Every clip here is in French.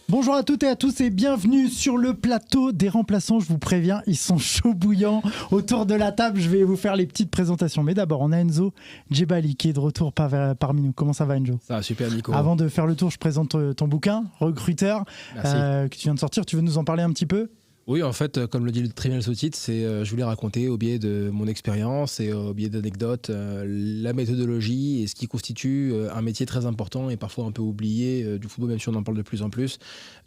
Bonjour à toutes et à tous et bienvenue sur le plateau des remplaçants. Je vous préviens, ils sont chauds bouillants. Autour de la table, je vais vous faire les petites présentations. Mais d'abord, on a Enzo Djebali qui est de retour parmi nous. Comment ça va, Enzo ? Ça va super, Nico. Avant de faire le tour, je présente ton bouquin, Recruteur, que tu viens de sortir. Tu veux nous en parler un petit peu ? Oui, en fait, comme le dit très bien le sous-titre, je voulais raconter au biais de mon expérience et au biais d'anecdotes la méthodologie et ce qui constitue un métier très important et parfois un peu oublié du football, même si on en parle de plus en plus,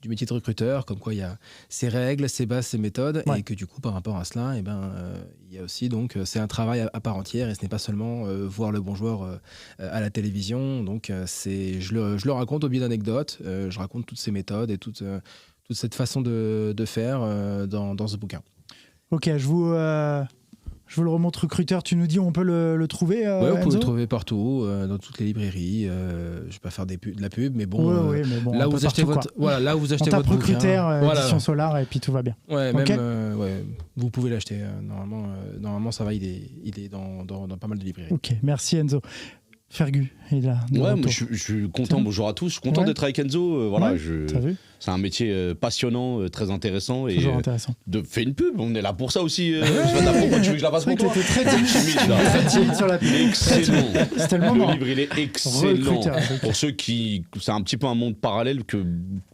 du métier de recruteur, comme quoi il y a ses règles, ses bases, ses méthodes, et que du coup, par rapport à cela, il y a aussi, donc, c'est un travail à part entière et ce n'est pas seulement voir le bon joueur à la télévision. Donc, je le raconte au biais d'anecdotes, je raconte toutes ces méthodes et toute cette façon de faire dans ce bouquin. Ok, je vous le remonte, Recruteur. Tu nous dis où on peut le trouver, Oui, vous pouvez Enzo ? le trouver partout, dans toutes les librairies. Je ne vais pas faire de la pub, mais bon, mais bon, là, où vous achetez votre Recruteur, bouquin, édition Solar, et puis tout va bien. Ouais, okay. Vous pouvez l'acheter. Normalement, ça va, il est dans pas mal de librairies. Ok, merci Enzo. Fergus est là. Ouais, moi, je suis content. Bonjour à tous. Je suis content d'être avec Enzo. C'est un métier passionnant, très intéressant. Toujours intéressant. Fais une pub. On est là pour ça aussi. Pourquoi tu veux que je la fasse pour toi ? Très timide sur la pub. Excellent. C'était le moment. Le livre, il est excellent. Pour ceux qui, c'est un petit peu un monde parallèle que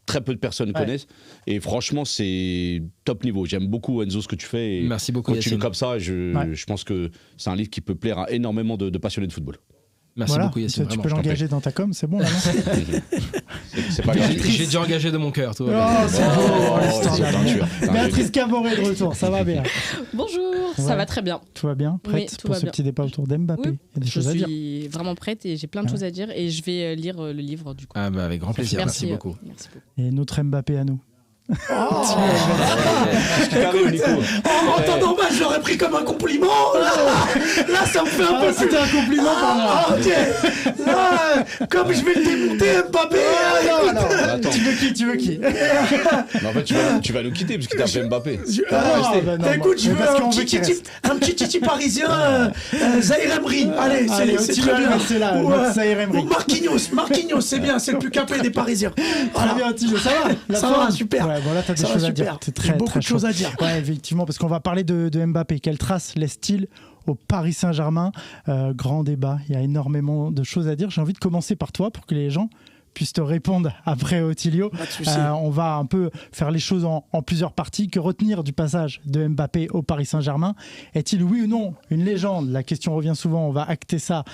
très peu de personnes connaissent. Et franchement, c'est top niveau. J'aime beaucoup, Enzo, ce que tu fais. Et merci beaucoup. Continue comme ça. Je pense que c'est un livre qui peut plaire à énormément de passionnés de football. Merci beaucoup, Yassine. Tu peux l'engager dans ta com, c'est bon là, non ? C'est pas grave. J'ai déjà engagé de mon cœur, toi. Béatrice Caboret de retour, ça va bien ? Bonjour, ça va très bien. Tout va bien ? Prête pour ce petit débat autour d'Mbappé ? Oui, il y a des choses à dire. Je suis vraiment prête et j'ai plein de choses à dire et je vais lire le livre du coup. Ah bah avec grand plaisir, merci beaucoup. Et notre Mbappé à nous. En temps normal, je l'aurais pris comme un compliment. Là, ça me fait un peu. C'était un compliment pour moi. Ok. Là, comme je vais le démonter, Mbappé. Attends. Tu veux qui Mais en fait, tu vas nous quitter parce que t'as appelé Mbappé. Écoute, je veux un petit titi parisien, Zahir Emery. Allez, c'est très bien. C'est là, Zahir Emery. Marquinhos, c'est bien, c'est le plus capé des Parisiens. Très bien, Thilo, ça va ? Ça va, super. Ouais, bon là, t'as des choses à dire. J'ai beaucoup de choses à dire. Ouais, effectivement, parce qu'on va parler de Mbappé. Quelle trace laisse-t-il au Paris Saint-Germain ? Grand débat, il y a énormément de choses à dire. J'ai envie de commencer par toi pour que les gens puissent te répondre après, Otilio. On va un peu faire les choses en plusieurs parties. Que retenir du passage de Mbappé au Paris Saint-Germain ? Est-il oui ou non une légende ? La question revient souvent, on va acter ça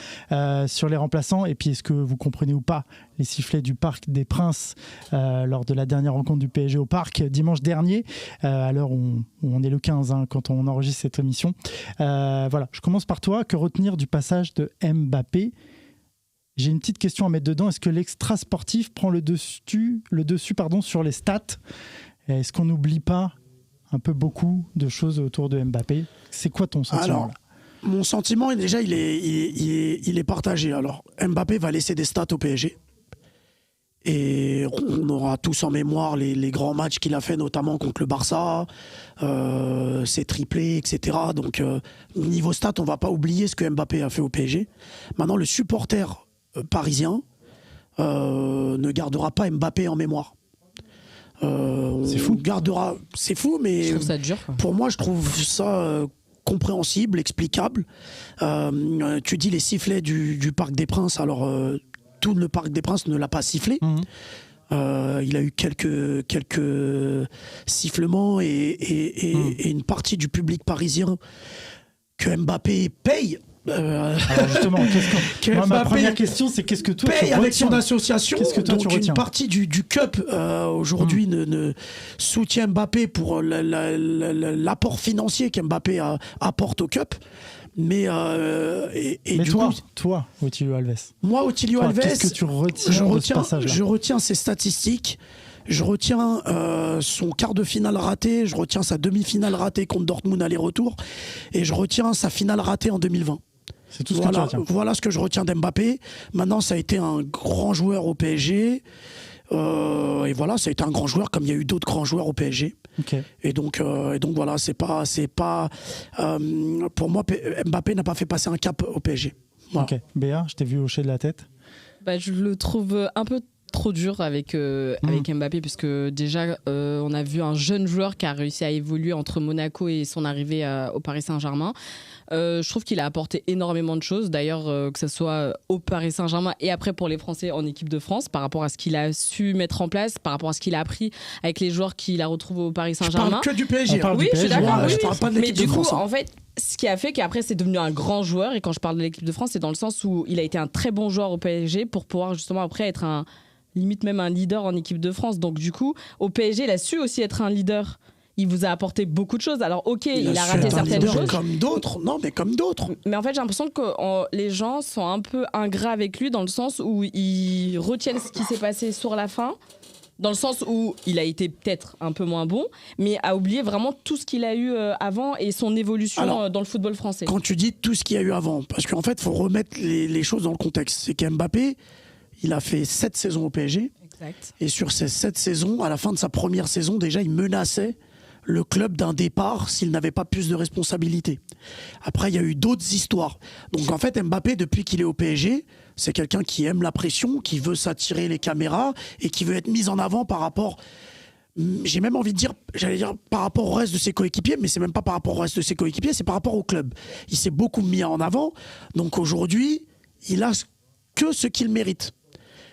sur les remplaçants. Et puis, est-ce que vous comprenez ou pas les sifflets du Parc des Princes lors de la dernière rencontre du PSG au Parc dimanche dernier, à l'heure où on est le 15 quand on enregistre cette émission. Voilà, je commence par toi. Que retenir du passage de Mbappé ? J'ai une petite question à mettre dedans. Est-ce que l'extra sportif prend le dessus sur les stats ? Est-ce qu'on n'oublie pas un peu beaucoup de choses autour de Mbappé ? C'est quoi ton sentiment ? Mon sentiment, déjà, il est partagé. Alors, Mbappé va laisser des stats au PSG. Et on aura tous en mémoire les grands matchs qu'il a fait, notamment contre le Barça, ses triplés, etc. Donc, niveau stats, on ne va pas oublier ce que Mbappé a fait au PSG. Maintenant, le supporter parisien ne gardera pas Mbappé en mémoire. C'est fou. C'est fou, mais je trouve ça dur, quoi. Pour moi, je trouve ça compréhensible, explicable. Tu dis les sifflets du Parc des Princes. Alors, tout le Parc des Princes ne l'a pas sifflé. Il a eu quelques sifflements et une partie du public parisien que Mbappé paye. Alors justement, ma première question, c'est qu'est-ce que toi paye tu avec son association. Qu'est-ce que toi, donc tu retiens ? Une partie du CUP aujourd'hui ne soutient Mbappé pour l'apport financier qu'Mbappé apporte au CUP. Mais du toi, Otilio Alves. Moi, Otilio Alves, qu'est-ce que tu retiens de ce passage-là ? Je retiens ses statistiques. Je retiens son quart de finale raté. Je retiens sa demi-finale ratée contre Dortmund aller-retour. Et je retiens sa finale ratée en 2020. C'est tout ce que tu retiens. Voilà ce que je retiens d'Mbappé. Maintenant, ça a été un grand joueur au PSG. Et voilà, ça a été un grand joueur comme il y a eu d'autres grands joueurs au PSG. Okay. Et donc voilà, c'est pas pour moi, Mbappé n'a pas fait passer un cap au PSG. Voilà. Ok, Béa, je t'ai vu hocher de la tête. Je le trouve un peu trop dur avec Mbappé, puisque déjà, on a vu un jeune joueur qui a réussi à évoluer entre Monaco et son arrivée au Paris Saint-Germain. Je trouve qu'il a apporté énormément de choses, d'ailleurs, que ce soit au Paris Saint-Germain et après pour les Français en équipe de France, par rapport à ce qu'il a su mettre en place, par rapport à ce qu'il a appris avec les joueurs qu'il a retrouvés au Paris Saint-Germain. Je parle que du PSG. Oui, je suis d'accord. Je parle pas de l'équipe de France. Mais du coup, en fait, ce qui a fait qu'après c'est devenu un grand joueur, et quand je parle de l'équipe de France, c'est dans le sens où il a été un très bon joueur au PSG pour pouvoir justement après être limite même un leader en équipe de France. Donc du coup, au PSG, il a su aussi être un leader. Il vous a apporté beaucoup de choses. Alors ok, il a raté certaines choses. Comme d'autres, non, mais comme d'autres. Mais en fait, j'ai l'impression que les gens sont un peu ingrats avec lui, dans le sens où ils retiennent ce qui s'est passé sur la fin, dans le sens où il a été peut-être un peu moins bon, mais a oublié vraiment tout ce qu'il a eu avant et son évolution dans le football français. Quand tu dis tout ce qu'il y a eu avant, parce qu'en fait, il faut remettre les choses dans le contexte. C'est qu'Mbappé, il a fait 7 saisons au PSG. Exact. Et sur ces 7 saisons, à la fin de sa première saison, déjà, il menaçait le club d'un départ s'il n'avait pas plus de responsabilités. Après, il y a eu d'autres histoires. Donc en fait, Mbappé, depuis qu'il est au PSG, c'est quelqu'un qui aime la pression, qui veut s'attirer les caméras et qui veut être mis en avant par rapport... J'ai même envie de dire, j'allais dire par rapport au reste de ses coéquipiers, mais c'est même pas par rapport au reste de ses coéquipiers, c'est par rapport au club. Il s'est beaucoup mis en avant. Donc aujourd'hui, il a que ce qu'il mérite.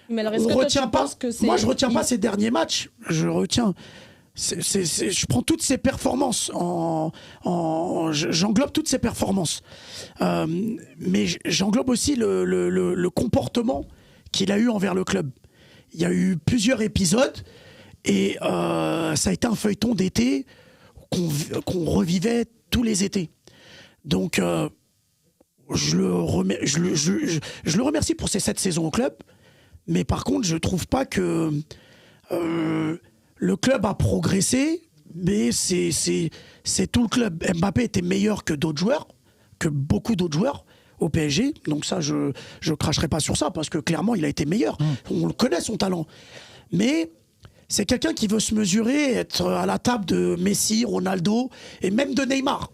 Mais alors, est-ce que toi, tu penses que c'est... Moi, je retiens pas ses derniers matchs. Je retiens... je prends toutes ses performances, j'englobe toutes ses performances. Mais j'englobe aussi le comportement qu'il a eu envers le club. Il y a eu plusieurs épisodes et ça a été un feuilleton d'été qu'on revivait tous les étés. Donc je le remercie pour ses 7 saisons au club, mais par contre je trouve pas que... le club a progressé, mais c'est tout le club. Mbappé était meilleur que d'autres joueurs, que beaucoup d'autres joueurs au PSG. Donc ça, je cracherai pas sur ça, parce que clairement, il a été meilleur. On le connaît, son talent. Mais c'est quelqu'un qui veut se mesurer, être à la table de Messi, Ronaldo, et même de Neymar.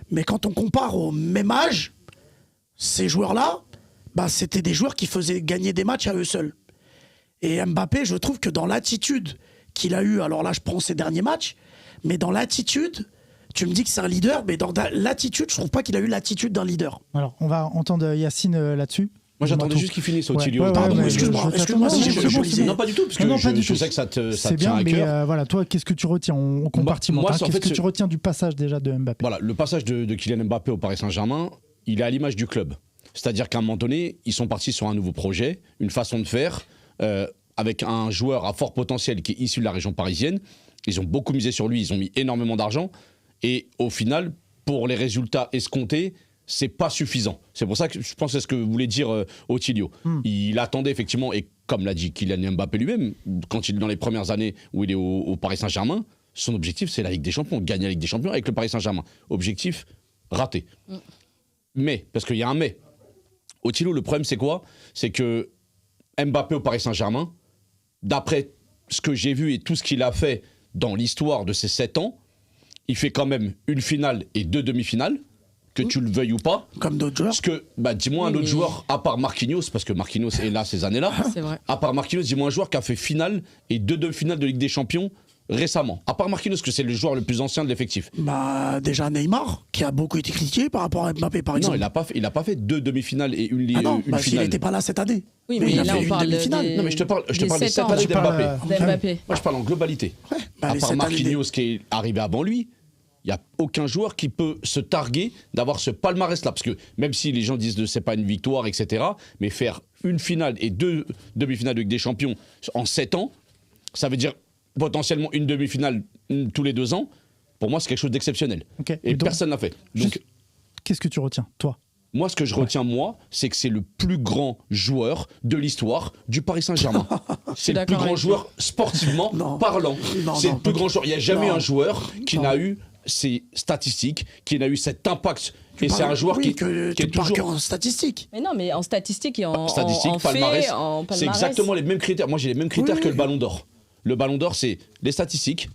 Mais quand on compare au même âge, ces joueurs-là, bah, c'était des joueurs qui faisaient gagner des matchs à eux seuls. Et Mbappé, je trouve que dans l'attitude qu'il a eu, alors là je prends ses derniers matchs, mais dans l'attitude, tu me dis que c'est un leader, mais dans l'attitude, je trouve pas qu'il a eu l'attitude d'un leader. Alors on va entendre Yacine là-dessus. Moi j'attendais juste qu'il finisse Otilio. Pardon, excuse-moi si j'ai monopolisé. Non, pas du tout, parce que je sais que ça te tient à cœur. Mais voilà, toi, qu'est-ce que tu retiens? On compartimente. Qu'est-ce que tu retiens du passage déjà de Mbappé? Voilà, le passage de Kylian Mbappé au Paris Saint-Germain, il est à l'image du club. C'est-à-dire qu'à un moment donné, ils sont partis sur un nouveau projet, une façon de faire, avec un joueur à fort potentiel qui est issu de la région parisienne. Ils ont beaucoup misé sur lui, ils ont mis énormément d'argent. Et au final, pour les résultats escomptés, c'est pas suffisant. C'est pour ça que je pense que c'est ce que voulait dire Otilio. Il attendait effectivement, et comme l'a dit Kylian Mbappé lui-même, quand il est dans les premières années où il est au Paris Saint-Germain, son objectif c'est la Ligue des Champions, gagner la Ligue des Champions avec le Paris Saint-Germain. Objectif raté. Mais, parce qu'il y a un mais. Otilio, le problème c'est quoi? C'est que Mbappé au Paris Saint-Germain, d'après ce que j'ai vu et tout ce qu'il a fait dans l'histoire de ces 7 ans, il fait quand même une finale et 2 demi-finales, que tu le veuilles ou pas. Comme d'autres joueurs. Parce que, dis-moi un autre joueur, à part Marquinhos, parce que Marquinhos est là ces années-là, c'est vrai. À part Marquinhos, dis-moi un joueur qui a fait finale et 2 demi-finales de Ligue des Champions récemment. À part Marquinhos, que c'est le joueur le plus ancien de l'effectif. Bah, déjà Neymar, qui a beaucoup été critiqué par rapport à Mbappé, par exemple. Non, il a pas fait 2 demi-finales et une finale. Il n'était pas là cette année. Oui, mais il a là, fait on parle une demi-finale. Non, mais je te parle des 7 ans. années d'Mbappé. Moi, je parle en globalité. À part Marquinhos qui est arrivé avant lui, il n'y a aucun joueur qui peut se targuer d'avoir ce palmarès-là. Parce que même si les gens disent que ce n'est pas une victoire, etc., mais faire une finale et 2 demi-finales de Ligue des Champions en 7 ans, ça veut dire potentiellement une demi-finale tous les 2 ans. Pour moi, c'est quelque chose d'exceptionnel. Okay. Et donc, personne ne l'a fait. Donc, qu'est-ce que tu retiens, toi? Moi, ce que je retiens, c'est que c'est le plus grand joueur de l'histoire du Paris Saint-Germain. C'est le plus grand joueur sportivement parlant. C'est le plus grand joueur. Il n'y a jamais un joueur qui n'a eu ces statistiques, qui n'a eu cet impact. Et c'est un joueur qui est toujours en statistiques. Mais non, mais en statistiques et en palmarès, fait, en palmarès. c'est exactement les mêmes critères. Moi, j'ai les mêmes critères que le Ballon d'Or. Le Ballon d'Or, c'est les statistiques,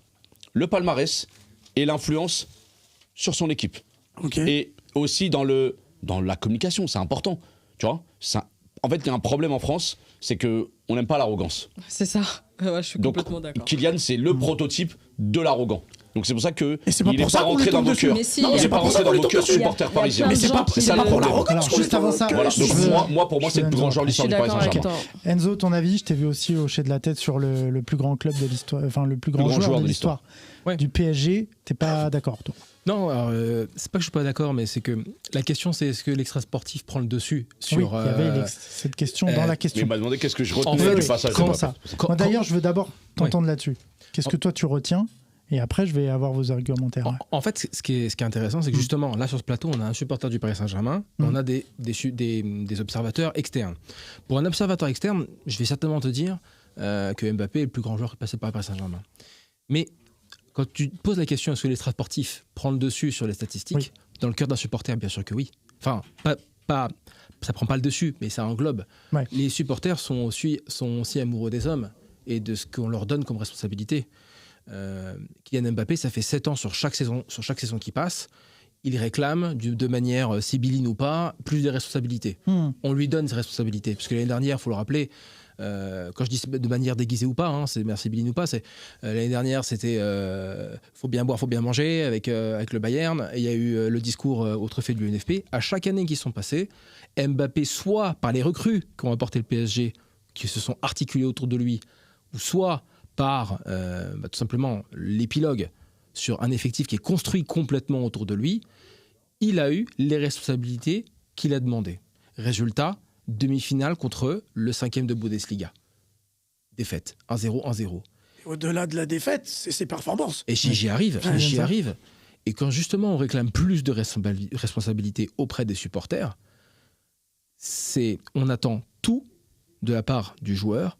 le palmarès et l'influence sur son équipe. Et aussi dans la communication, c'est important. Tu vois, en fait, il y a un problème en France, c'est que on n'aime pas l'arrogance. C'est ça. Ouais, je suis Donc, complètement d'accord. Kylian, c'est le prototype de l'arrogant. Donc c'est pour ça que Et c'est pas il pour n'est ça pas qu'on rentré lui dans tombe vos dessus. cœurs. Mais si, Non, Il c'est n'est pas pas pour ça rentré qu'on dans lui vos tombe cœurs dessus. supporters parisiens. plein Mais de c'est gens pas qui pour le- l'arrogance Alors, qu'on juste lui avant tombe ça, au cœur. Voilà. je Donc veux- moi, pour moi, c'est le plus grand joueur de l'histoire du Paris d'accord avec Saint-Germain. toi. Enzo, ton avis, je t'ai vu aussi hocher de la tête sur le plus grand club de l'histoire, enfin le plus grand joueur de l'histoire Ouais. du PSG. T'es pas d'accord, toi? Non, alors, c'est pas que je suis pas d'accord, mais c'est que la question, c'est est-ce que l'extra sportif prend le dessus sur. Oui, il y avait cette question dans la Mais il question. m'a demandé qu'est-ce que je En retenais fait, du passage de quand Mbappé. ça. Quand- Moi, d'ailleurs, je veux d'abord t'entendre Ouais. là-dessus. Qu'est-ce que toi tu retiens? Et après, je vais avoir vos argumentaires. En fait, ce qui est intéressant, c'est que justement, là, sur ce plateau, on a un supporter du Paris Saint-Germain, on a des observateurs externes. Pour un observateur externe, je vais certainement te dire que Mbappé est le plus grand joueur passé par le Paris Saint-Germain. Mais quand tu te poses la question, est-ce que l'extra sportif prend le dessus sur les statistiques? Oui. Dans le cœur d'un supporter, bien sûr que oui. Enfin, ça prend pas le dessus, mais ça englobe. Ouais. Les supporters sont aussi amoureux des hommes et de ce qu'on leur donne comme responsabilité. Kylian Mbappé, ça fait 7 ans sur chaque saison qui passe. Il réclame, de manière sibylline ou pas, plus de responsabilités. On lui donne ses responsabilités. Parce que l'année dernière, il faut le rappeler, quand je dis de manière déguisée ou pas, hein, c'est de manière sibylline ou pas, c'est l'année dernière, c'était faut bien boire, faut bien manger avec le Bayern. Et il y a eu le discours au trophée de l'UNFP. À chaque année qui sont passées, Mbappé, soit par les recrues qui ont apporté le PSG, qui se sont articulés autour de lui, ou soit par tout simplement l'épilogue sur un effectif qui est construit complètement autour de lui, il a eu les responsabilités qu'il a demandées. Résultat, demi-finale contre le 5e de Bundesliga. Défaite, 1-0, 1-0. Au-delà de la défaite, c'est ses performances. Et j'y arrive, Ouais, j'y ça. arrive. Et quand justement on réclame plus de responsabilités auprès des supporters, on attend tout de la part du joueur.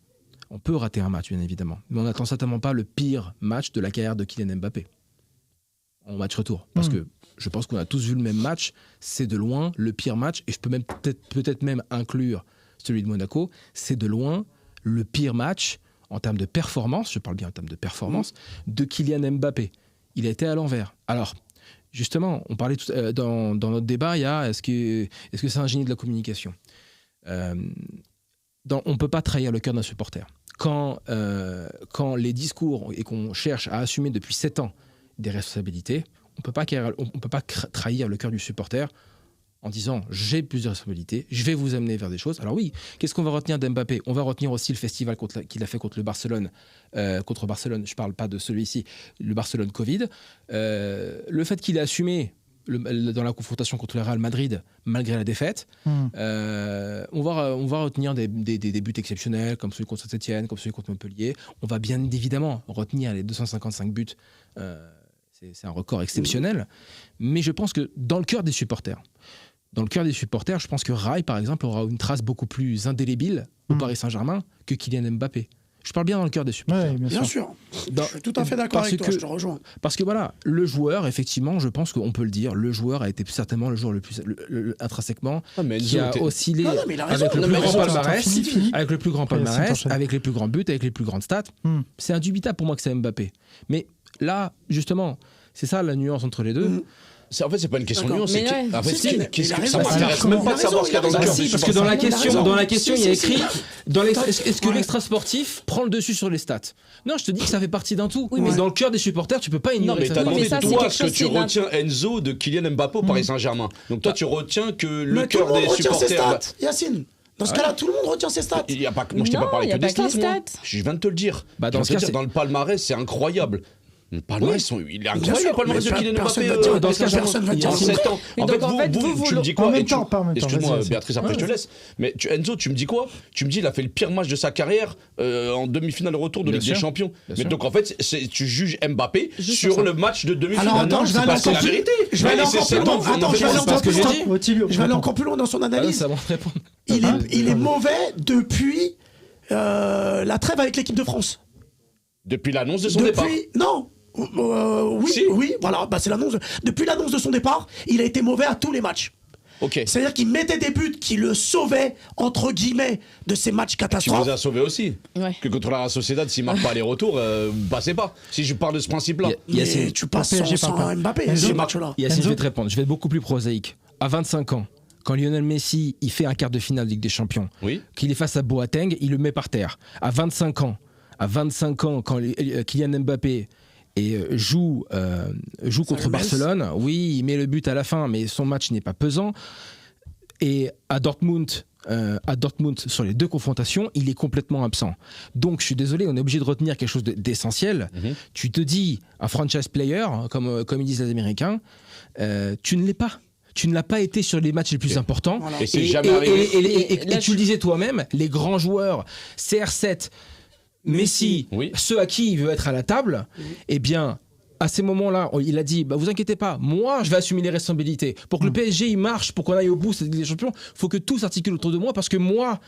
On peut rater un match, bien évidemment, mais on n'attend certainement pas le pire match de la carrière de Kylian Mbappé en match retour. Parce que je pense qu'on a tous vu le même match. C'est de loin le pire match, et je peux même peut-être même inclure celui de Monaco. C'est de loin le pire match en termes de performance, je parle bien en termes de performance, de Kylian Mbappé. Il a été à l'envers. Alors, justement, on parlait dans notre débat, il y a est-ce que c'est un génie de la communication? On ne peut pas trahir le cœur d'un supporter. Quand les discours et qu'on cherche à assumer depuis 7 ans des responsabilités, on ne peut pas trahir le cœur du supporter en disant j'ai plusieurs responsabilités, je vais vous amener vers des choses. Alors oui, qu'est-ce qu'on va retenir d'Mbappé? On va retenir aussi le festival qu'il a fait contre le Barcelone. Contre Barcelone, je ne parle pas de celui-ci, le Barcelone Covid. Le fait qu'il ait assumé dans la confrontation contre le Real Madrid, malgré la défaite. On va retenir des buts exceptionnels, comme celui contre Saint-Etienne, comme celui contre Montpellier. On va bien évidemment retenir les 255 buts. C'est un record exceptionnel. Mais je pense que dans le cœur des supporters, je pense que Rai, par exemple, aura une trace beaucoup plus indélébile au Paris Saint-Germain que Kylian Mbappé. Je parle bien dans le cœur des supporters. Ouais, Bien sûr. Je suis tout à fait d'accord avec toi, je te rejoins. Parce que voilà, le joueur, effectivement, je pense qu'on peut le dire, le joueur a été certainement le joueur le plus intrinsèquement qui a oscillé mais il a raison. avec le plus grand palmarès, Fini. avec le plus grand Après, palmarès, t'enchaînes. avec les plus grands buts, avec les plus grandes stats. C'est indubitable pour moi que c'est Mbappé. Mais là, justement, c'est ça la nuance entre les deux. En fait, c'est pas une question de D'accord. nuance. C'est Mais ouais. en fait, Si, mais il a raison. ça m'intéresse même pas de savoir ce qu'il y a dans le Ah, cœur si, des Parce que dans la supporters. question, il y a écrit est-ce que Ouais. l'extra sportif prend le dessus sur les stats? Non, je te dis que ça fait partie d'un tout. Oui, mais mais- dans le cœur des supporters, tu peux pas Non, ignorer mais ça. t'as Oui, mais demandé ça, c'est toi quelque ce que chose, tu c'est retiens Enzo de Kylian Mbappé au Paris Saint-Germain. Donc toi, tu retiens que le Mais tout le cœur monde des retient ses supporters. stats, Yacine. Dans ce cas-là, tout le monde retient ses stats. Il y a pas, moi, je t'ai Non, pas parlé il y a que des pas que stats. les moi. stats. Je viens de te le dire. Bah, dans Je ce viens de cas, te dire, dans le palmarès, c'est incroyable. Le palmarès, il est Bien incroyable, sûr, le palmarès mais de Kylian personne Mbappé. va dire- dans ce cas, personne va Il y dire a le 7 contraire. ans. Et En donc, fait, en fait, vous tu me dis En quoi même Et temps, pas en même temps, excuse-moi, vas-y. Béatrice, après je te laisse. Mais Enzo, tu me dis quoi? Tu me dis il a fait le pire match de sa carrière en demi-finale retour de Bien Ligue des sûr. Champions. Bien Mais sûr. donc en fait, tu juges Mbappé Juste sur sur ça. le match de demi-finale. Alors attends, Non, je vais c'est aller parce que encore la plus- vérité. je vais aller Mais encore c'est plus loin. tout, vous en Attends, faites je vais aller pas. encore plus loin. Otilio, Je vais aller encore plus loin dans son Ah non, analyse. ça va répondre. Il est mauvais depuis la trêve avec l'équipe de France. Depuis l'annonce de son départ. Non. Oui, Si. oui, voilà, bah c'est l'annonce. Depuis l'annonce de son départ, il a été mauvais à tous les matchs. Ok. C'est-à-dire qu'il mettait des buts qui le sauvaient, entre guillemets, de ces matchs Tu catastrophes. vous as sauvé aussi. Ouais. Que contre la Real Sociedad, s'il marque pas aller-retour, passez pas. Si je parle de ce principe-là. Yacine, Mais tu passes PSG sans parle pas. Mbappé, Enzo, ce match-là. Yacine, je Enzo vais te répondre. Je vais être beaucoup plus prosaïque. À 25 ans, quand Lionel Messi il fait un quart de finale de Ligue des Champions, qu'il est face à Boateng, il le met par terre. À 25 ans, quand Kylian Mbappé joue contre Barcelone, oui, il met le but à la fin, mais son match n'est pas pesant. Et à Dortmund, sur les 2 confrontations, il est complètement absent. Donc, je suis désolé, on est obligé de retenir quelque chose d'essentiel. Tu te dis, un franchise player, comme ils disent les Américains, tu ne l'es pas. Tu ne l'as pas été sur les matchs les plus importants. Voilà. Et c'est jamais arrivé. Et tu le disais toi-même, les grands joueurs, CR7, Messi, ceux à qui il veut être à la table, eh bien... À ces moments-là, il a dit vous inquiétez pas, moi je vais assumer les responsabilités. Pour que le PSG il marche, pour qu'on aille au bout cette Ligue des Champions, il faut que tout s'articule autour de moi parce que moi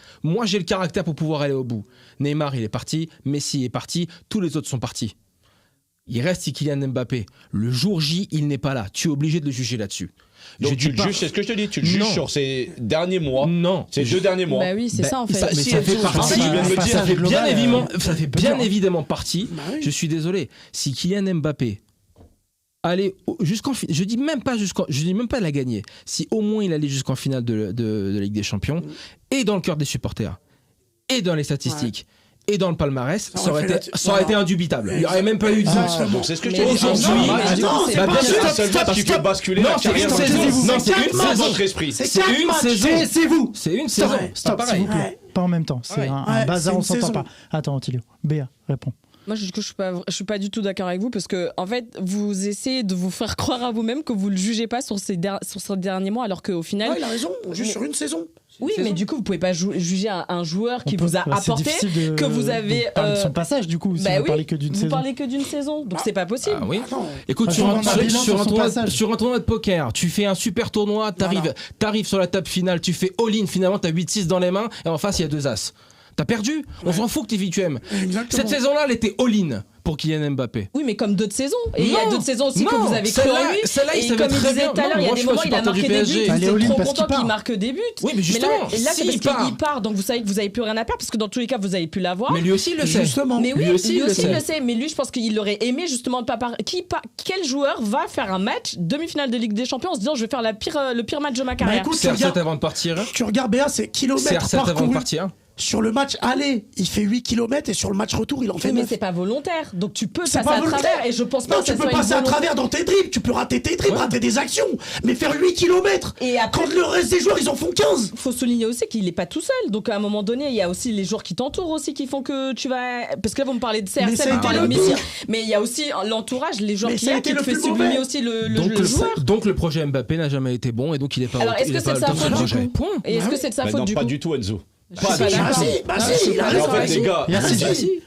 j'ai le caractère pour pouvoir aller au bout. Neymar il est parti, Messi est parti, tous les autres sont partis. Il reste Kylian Mbappé. Le jour J, il n'est pas là. Tu es obligé de le juger là-dessus. Donc tu le juges, c'est ce que je te dis, tu le juges sur ces derniers mois. Non. Ces 2 derniers mois. Bah oui, c'est ça en fait. Ça fait bien évidemment partie. Je suis désolé. Si Kylian Mbappé allait jusqu'en finale, je dis même pas la gagner. Si au moins il allait jusqu'en finale de la Ligue des Champions et dans le cœur des supporters et dans les statistiques. Et dans le palmarès, ça aurait été indubitable. Il n'y aurait même pas eu de doute. Donc c'est ce que je te dis. Aujourd'hui, c'est un seul match qui fait basculer la carrière. C'est une saison. C'est vous. C'est une saison. Stop, s'il vous plaît. Pas en même temps. C'est un bazar, on s'entend pas. Attends, Ottilio. Béa, réponds. Moi, je suis pas du tout d'accord avec vous parce que, en fait, vous essayez de vous faire croire à vous-même que vous le jugez pas sur ces derniers mois, alors qu'au final. Il a raison, on juge sur une saison. Oui, mais du coup, vous pouvez pas juger un joueur qui vous a apporté, que vous avez. Son passage, du coup, si vous parlez que d'une saison. Vous parlez que d'une saison, donc c'est pas possible. Ah oui. Écoute, sur un tournoi de poker, tu fais un super tournoi, t'arrives sur la table finale, tu fais all-in, finalement, t'as 8-6 dans les mains, et en face, il y a 2 as. T'as perdu. On s'en fout que t'es 8ème. Cette saison-là, elle était all-in pour Kylian Mbappé. Oui, mais comme d'autres saisons. Et il y a d'autres saisons aussi que vous avez cru en lui. Celle-là, il et savait comme il très disait bien. tout à l'heure, il y a des moments, il a marqué des buts. Vous êtes trop content qu'il marque des buts. Oui, mais justement. Mais là, c'est parce qu'il part. Donc vous savez que vous n'avez plus rien à perdre parce que dans tous les cas, vous avez pu l'avoir. Mais lui aussi, il le sait. Justement. Mais oui, lui aussi, il le sait. Mais lui, je pense qu'il aurait aimé justement ne pas quel joueur va faire un match demi-finale de Ligue des Champions en se disant je vais faire le pire match de ma carrière. CR7 avant de partir. Tu regardes Béa, c'est kilomètres CR7 avant de partir. Sur le match aller, il fait 8 km et sur le match retour, il en fait 9. Mais c'est pas volontaire. Donc tu peux passer à travers et je pense pas que tu peux passer à travers dans tes dribbles, tu peux rater tes dribbles, rater des actions, mais faire 8 km et après, quand le reste des joueurs, ils en font 15. Faut souligner aussi qu'il est pas tout seul. Donc à un moment donné, il y a aussi les joueurs qui t'entourent aussi qui font que tu vas parce que là vous me parlez de CR7, vous me parlez de Messi, mais il y a aussi l'entourage, les joueurs qui te fait sublimer aussi le joueur. Donc le projet Mbappé n'a jamais été bon et donc il est pas. Alors est-ce que c'est de sa faute du coup ? Et est-ce que c'est de sa faute du coup ? Pas du tout, Enzo. Bah si, il a raison. En fait, les gars,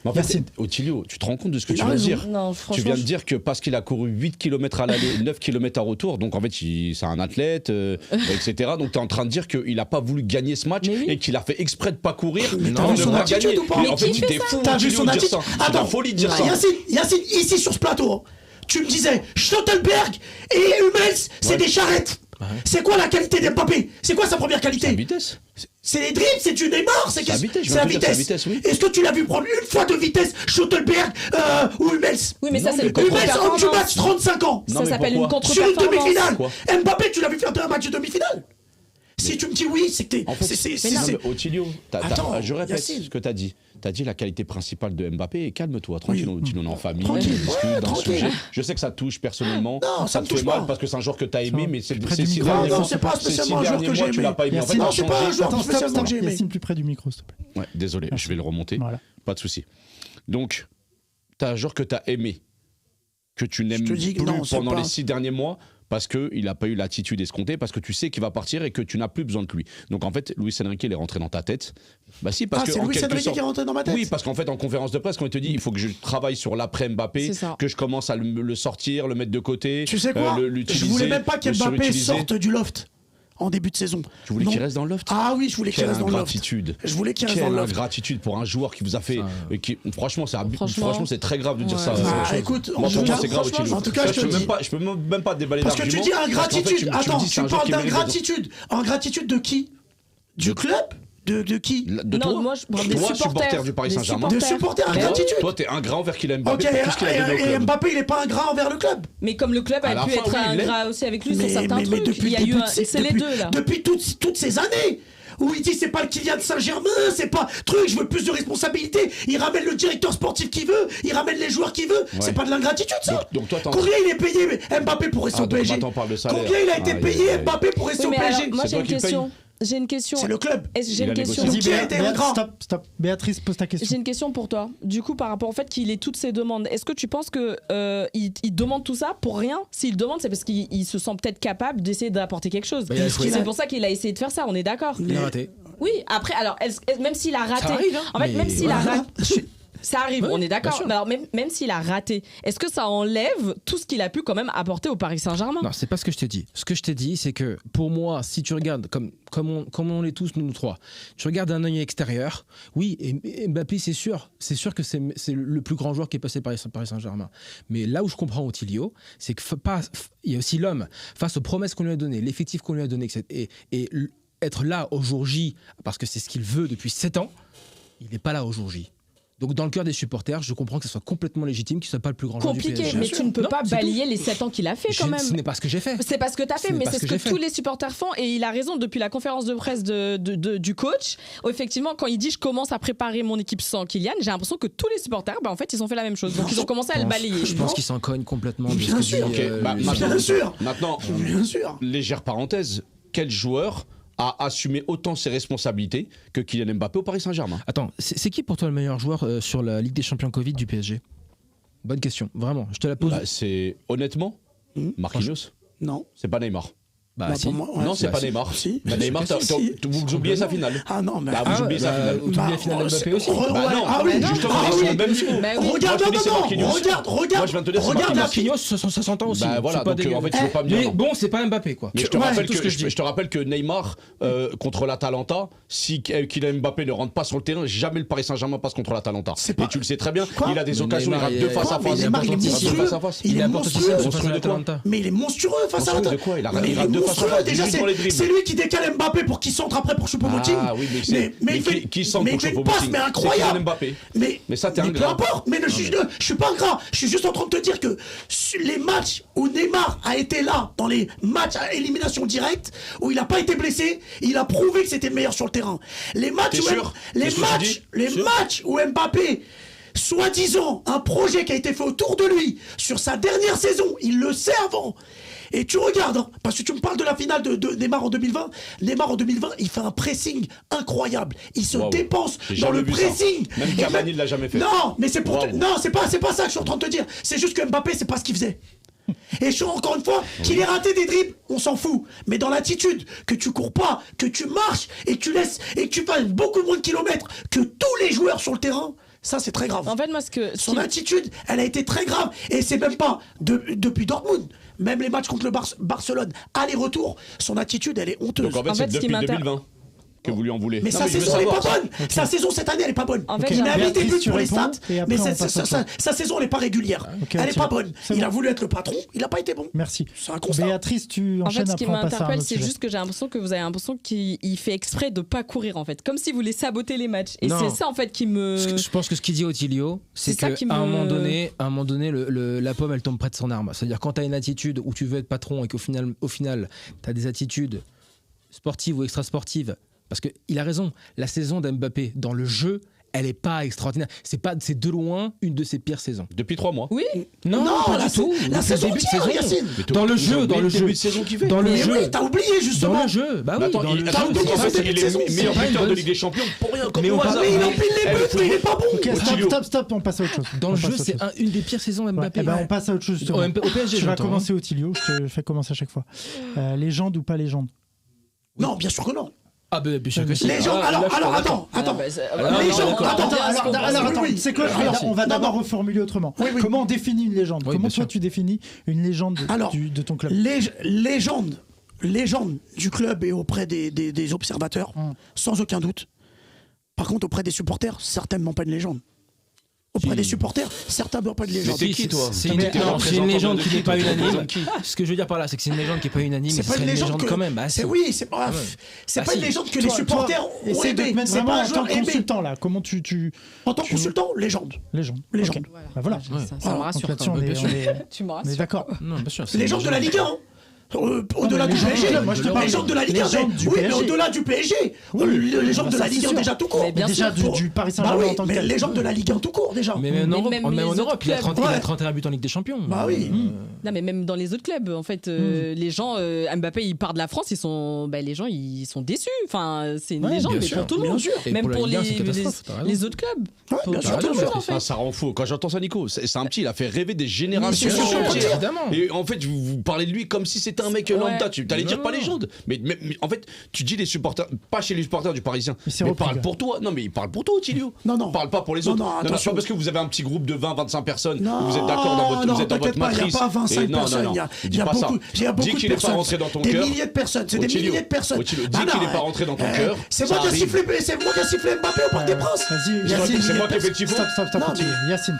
en fait, Ottilio, tu te rends compte de ce que tu viens de dire ? Non, tu viens de dire que parce qu'il a couru 8 km à l'aller, 9 km à retour, donc en fait, c'est un athlète, etc. Donc tu es en train de dire qu'il n'a pas voulu gagner ce match et qu'il a fait exprès de pas courir. Mais t'as vu son attitude ou pas ? En fait, il était fou. T'as vu son attitude ? Attends, folie de dire ça. Yacine, ici sur ce plateau, tu me disais Stoltenberg et Hummels, c'est des charrettes. C'est quoi la qualité d'Mbappé ? C'est quoi sa première qualité ? C'est la vitesse. C'est les dribbles, c'est du Neymar, c'est la vitesse. Oui. Est-ce que tu l'as vu prendre une fois de vitesse Stoltenberg ou Hummels ? Oui, mais ça c'est le Hummels, homme du match, 35 ans. Ça s'appelle une contre-performance. Sur une demi-finale. Mbappé, tu l'as vu faire un match de demi-finale ? Si tu me dis oui, c'est que t'es. C'est Ottilio, je répète ce que t'as dit. T'as dit la qualité principale de Mbappé et calme-toi, tranquille, tu en es en famille, tranquille. Je sais que ça touche personnellement, non, ça te fait mal parce que c'est un joueur que t'as aimé, mais c'est si non, c'est pas spécialement un joueur que j'ai aimé. Tu l'as pas aimé. En fait, non, c'est pas un joueur spécialement que j'ai aimé. Yacine, plus près du micro, s'il te plaît. Ouais, désolé, je vais le remonter. Pas de souci. Donc, t'as un joueur que t'as aimé, que tu n'aimes plus pendant les 6 derniers mois. Parce qu'il n'a pas eu l'attitude escomptée, parce que tu sais qu'il va partir et que tu n'as plus besoin de lui. Donc en fait, Luis Enrique, il est rentré dans ta tête. Bah si, parce que c'est Luis Enrique qui est rentré dans ma tête. Oui, parce qu'en fait, en conférence de presse, quand il te dit il faut que je travaille sur l'après Mbappé, que je commence à le sortir, le mettre de côté, tu sais quoi, je voulais même pas qu'Mbappé sorte du loft en début de saison. Tu voulais qu'il reste dans le loft ? Ah oui, je voulais qu'il reste dans le loft. Je voulais qu'il reste dans le loft. Quelle ingratitude pour un joueur qui vous a fait. Franchement, c'est très grave de dire ça. Écoute, en tout cas, je te dis. Je peux même pas déballer parce que tu dis ingratitude. Attends, tu parles d'ingratitude. Ingratitude de qui ? Du club ? De qui? De Non, toi moi, je parle des Toi, supporters. supporter du Paris Des Saint-Germain. De supporter ingratitude. Toi, t'es ingrat envers Kylian Mbappé. Ok, Qu'est-ce qu'il a donné au et club? Mbappé, il est pas ingrat envers le club. Mais comme le club À a la pu fin, être oui, il l'est. ingrat aussi avec lui sur certains trucs, depuis il y a le eu début de c'est les deux là. Depuis toutes ces années où il dit c'est pas le Kylian Saint-Germain, c'est pas truc, je veux plus de responsabilité. Il ramène le directeur sportif qu'il veut, il ramène les joueurs qu'il veut. C'est pas de l'ingratitude ça. Donc toi, Combien il est payé Mbappé pour rester au donc PSG? maintenant, on parle de salaire. Combien il a été Aïe, payé aïe, aïe. Mbappé pour rester Oui, au mais alors, PSG? moi C'est j'ai toi une qui le question. J'ai une question. C'est le club. J'ai Il une a question. négocié. Qui a été ingrat? Stop. Béatrice, pose ta question. J'ai une question pour toi. Du coup, par rapport au fait qu'il ait toutes ces demandes, est-ce que tu penses que il demande tout ça pour rien? S'il demande, c'est parce qu'il se sent peut-être capable d'essayer d'apporter quelque chose. Bah, il a échoué. C'est pour ça qu'il a essayé de faire ça. On est d'accord. Il a raté. Oui. Après, alors, même s'il a raté, Ça arrive, hein, en fait, mais même s'il a voilà. raté. Ça arrive, Ouais, on est bien d'accord. sûr. Mais alors, même s'il a raté, est-ce que ça enlève tout ce qu'il a pu quand même apporter au Paris Saint-Germain? Non, c'est pas ce que je t'ai dit. Ce que je t'ai dit, c'est que pour moi, si tu regardes, comme on l'est tous, nous trois, tu regardes d'un œil extérieur, oui, et Mbappé, c'est sûr que c'est le plus grand joueur qui est passé par Paris Saint-Germain. Mais là où je comprends Otilio, c'est que il y a aussi l'homme, face aux promesses qu'on lui a données, l'effectif qu'on lui a donné, et être là au jour J, parce que c'est ce qu'il veut depuis 7 ans, il n'est pas là au jour J. Donc dans le cœur des supporters, je comprends que ce soit complètement légitime qu'il ne soit pas le plus grand joueur du Compliqué, PSG. mais tu ne peux Non, pas c'est balayer les 7 ans qu'il a fait quand même. Ce n'est pas ce que j'ai fait. C'est pas ce que tu as fait, Ce n'est mais pas c'est ce ce que que j'ai tous fait. les supporters font. Et il a raison depuis la conférence de presse du coach. Où effectivement, quand il dit je commence à préparer mon équipe sans Kylian, j'ai l'impression que tous les supporters, en fait, ils ont fait la même chose. Donc ils ont commencé à le balayer. Je pense qu'il s'en cogne complètement de Bien ce que sûr. dit, Ok, bah, lui. Bien sûr. Maintenant, Bien sûr. légère parenthèse, quel joueur a assumé autant ses responsabilités que Kylian Mbappé au Paris Saint-Germain? Attends, c'est qui pour toi le meilleur joueur sur la Ligue des Champions Covid du PSG? Bonne question, vraiment. Je te la pose. Bah, c'est honnêtement Marquinhos. Non. C'est pas Neymar. Bah, Bah, si. pour moi, ouais. Non, c'est Bah, pas si. Neymar. Si. Bah, Neymar, Si. vous oubliez sa finale. Ah non, mais. Bah, vous oubliez sa finale. T'oublies la finale de Mbappé aussi. Bah non, ah oui, justement, ah c'est oui. le même niveau. Bah oui. Regarde, Moi, je te dis, c'est non, Marquinhos. regarde, Moi, je viens de te dire, c'est regarde la Marquinhos, ça s'entend aussi. Bah voilà, C'est pas donc des- en fait, tu veux pas me dire Mais non. bon, c'est pas Mbappé, quoi. Mais je te, Ouais, rappelle tout ce que je dis. je te rappelle que Neymar, contre l'Atalanta, si Kylian Mbappé ne rentre pas sur le terrain, jamais le Paris Saint-Germain passe contre l'Atalanta. C'est Et pas- tu le sais très bien, Quoi il a des Mais occasions, il Neymar, rate il deux est- face à Quoi, mais face. Neymar, il est rate monstrueux. deux face à face. Il est apporte aussi monstrueux. ça Monstrueux face à de quoi l'Atalanta. Mais il est monstrueux face à Monstrueux l'Atalanta. de quoi? Il a- Mais il il est rate deux face à monstrueux, face, déjà, juste dans les dribbles. c'est lui qui décale Mbappé pour qu'il centre après pour Choupo-Moting. Ah oui, mais il fait qui centre mais pour il fait une Choupo-Moting? passe, mais C'est incroyable. Kylian Mbappé. Mais ça, t'es peu ingrat. importe, mais je suis pas ingrat. Je suis juste en train de te dire que sur les matchs où Neymar a été là, dans les matchs à élimination directe, où il n'a pas été blessé, il a prouvé que c'était le meilleur sur le terrain. Les matchs, T'es sûr? les C'est ce que tu dis? matchs où Mbappé, soi-disant, un projet qui a été fait autour de lui sur sa dernière saison, il le sait avant. Et tu regardes, hein, parce que tu me parles de la finale de Neymar en 2020. Neymar en 2020, il fait un pressing incroyable. Il se Waouh. dépense J'ai dans jamais le vu ça. pressing. Même Et Cavani ne l'a jamais fait. Non, mais c'est pour. Waouh. Non, c'est pas ça que je suis en train de te dire. C'est juste que Mbappé, c'est pas ce qu'il faisait. Et encore une fois, qu'il ait raté des dribbles, on s'en fout. Mais dans l'attitude, que tu cours pas, que tu marches et que tu laisses et que tu fasses beaucoup moins de kilomètres que tous les joueurs sur le terrain, ça c'est très grave. En fait, moi, ce Son attitude, elle a été très grave. Et c'est même pas depuis Dortmund. Même les matchs contre le Barcelone, aller-retour, son attitude, elle est honteuse. Donc en fait, En c'est fait, ce qui depuis m'inter- 2020 que vous lui en voulez. Mais Non, sa je veux saison, elle est pas savoir. bonne. Sa saison cette année, elle est pas bonne. En fait, il j'ai a mis des Béatrice, buts tu pour les réponds, stats, et après, mais on passe à autre chose. sa saison, elle est pas régulière. Ok, Elle est tu pas réponds. bonne. C'est Il bon. a voulu être le patron, il a pas été bon. Merci. C'est un constat. Béatrice, tu En enchaînes fait, ce qui après on passe à un m'interpelle, autre c'est sujet. juste que j'ai l'impression que vous avez l'impression qu'il fait exprès de pas courir, en fait. Comme s'il voulait saboter les matchs. Et Non. c'est ça, en fait, qui me. Je pense que ce qu'il dit Otilio, c'est C'est ça qu'à qui me- un moment donné, la pomme, elle tombe près de son arme. C'est-à-dire quand tu as une attitude où tu veux être patron et qu'au final, tu as des attitudes sportives ou extrasportives, parce qu'il a raison, la saison d'Mbappé dans le jeu, elle est pas extraordinaire. C'est de loin une de ses pires saisons. Depuis 3 mois. Oui, Non, pas la du tout. la C'est le saison début de entière, saison. Yacine. Dans le T'as jeu, oublié dans le le jeu. début de saison qu'il fait. Dans le Mais jeu. oui, t'as oublié justement. Dans le jeu, bah oui. Mais attends, dans le il jeu. t'as oublié en ce fait, début il de est saison, le meilleur c'est pas une buteur de bonne- Ligue des Champions pour rien, comme Mais on au parle- hasard. Mais il empile les buts, mais il est pas bon. Ok, Otilio. stop, on passe à autre chose. Dans On le passe jeu, à autre c'est chose. une des pires saisons Ouais, Mbappé. eh ben, on passe à autre chose. justement. Au PSG, Tu vas j'entends, commencer Otilio, je te fais commencer à chaque fois. Légende ou pas légende? Non, bien sûr que non. Ah ben bien sûr que si. Légende, Ah, là, je suis alors, pas attends. non, Légende, d'accord. attends. Tu sais quoi, on va d'abord reformuler autrement. Oui, oui. Comment on définit une légende? Oui, Comment bien toi sûr. tu définis une légende Alors, de ton club? Légende du club et auprès des observateurs, sans aucun doute. Par contre, auprès des supporters, certainement pas une légende. auprès des supporters. Certains ne pas de légende. Mais t'es qui, toi? C'est une légende qui n'est pas unanime. Ce que je veux dire par là, c'est que c'est une légende qui n'est pas unanime. C'est pas une légende quand même. Oui, c'est pas une légende que les supporters ont Essaye de te aimé. mettre C'est vraiment pas un en tant joueur que aimé. consultant là. Comment tu En tant que consultant, légende. Légende. Légende. Ok. Bah voilà. Ça me rassure. Donc là-dessus, quand on même. est Tu me on est rassures. d'accord. Non, bien sûr. Légende de la Ligue 1. Au-delà mais du légende, PSG, moi, je te parle légende de la Ligue 1, légende du oui, mais PSG. au-delà du PSG, légende de ça, la c'est Ligue 1 sûr. déjà tout court. Mais bien Déjà sûr. du Paris Bah Saint-Germain oui, en tant que mais tel. légende de la Ligue 1 tout court déjà. Mais même en même les Europe, autres il a clubs. 31 buts en Ligue des Champions. Bah oui. Non, mais même dans les autres clubs, en fait, les gens, Mbappé, il part de la France, les gens, ils sont déçus. Enfin, c'est une Ouais, légende, bien mais sûr, pour tout le bien monde. sûr. Et Même pour la pour Ligue 1, c'est une catastrophe, t'as raison. les autres clubs. Ouais, bien Pour sûr, tout le bien monde, sûr. en fait. Ça rend fou. Quand j'entends ça, Nico, c'est un petit, il a fait rêver des Mais générations c'est sûr, entières. évidemment. Et en fait, vous parlez de lui comme si c'était un mec Ouais. lambda. Tu allais dire Non. pas légende. Mais en fait, tu dis les supporters, pas chez les supporters du Parisien. Mais c'est Mais repris, parle gars. pour toi. Non, mais il parle pour toi, Otilio. Non. Parle pas pour les Non, autres. non, c'est attention. pas parce que vous avez un petit groupe de 20-25 personnes. Non, Vous êtes d'accord dans votre, non, vous êtes dans votre t'inquiète pas, matrice. il n'y a pas 25 Et non, personnes. non, non. Il y a Dis pas ça. beaucoup, il y a Dis beaucoup qu'il de est pas personnes. rentré dans ton Des cœur. milliers de personnes. C'est des Otilio, milliers de personnes. Otilio, dis Bah qu'il non, est pas rentré dans ton cœur. C'est Ça moi qui ai arrive. sifflé Mbappé au Parc des Princes. Vas-y, Il y a Yacine, des c'est moi qui ai fait le milliers de tifo. Stop, Non, continue. Yacine.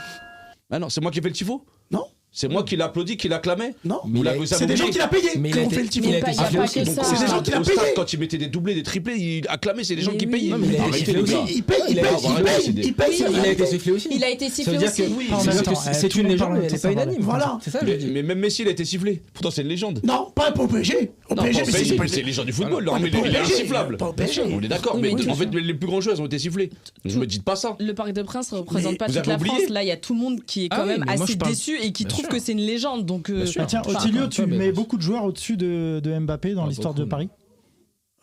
Ah non, c'est moi qui ai fait le tifo. Non, C'est moi qui l'applaudis, qui l'acclamais. non. Vous l'avez- C'est des gens qui l'ont payé Mais qui il a ont été- fait le tifo. il a Mais été pas- sifflé y a aussi. pas que Donc, ça. C'est des gens qui l'ont au stade, payé. quand il mettait des doublés, des triplés, il acclamait, c'est des gens Mais qui oui. payaient. Non, mais il a été Arrêtez, sifflé les aussi. gars. Il paye, Il a été sifflé aussi. Il a été Ça sifflé veut dire aussi. que En ça veut même dire temps, que c'est tout le une monde légende, parle mais de elle n'est ça, pas voilà. unanime. Voilà. C'est ça que je veux dire. Mais même Messi, il a été sifflé. Pourtant, c'est une légende. Non, pas au PSG. Au Non, PSG, pas au mais PSG, c'est mais c'est les légende du football. Ouais, Non, mais mais pas au il est PSG, insifflable. pas au PSG. On est d'accord, Oui, mais mais en fait, les plus grands joueurs ont été sifflés. Ne me dites pas ça. Le Parc des Princes ne représente Mais pas vous toute avez la oublié France. Là, il y a tout le monde qui est Ah quand oui, même mais moi, assez je parle- déçu et qui Bien trouve sûr. que c'est une légende. Donc, Bien sûr. Ah, tiens, Enfin, Otilio, pas, tu mais mets bon. beaucoup de joueurs au-dessus de Mbappé dans Ah, l'histoire de beaucoup, Paris.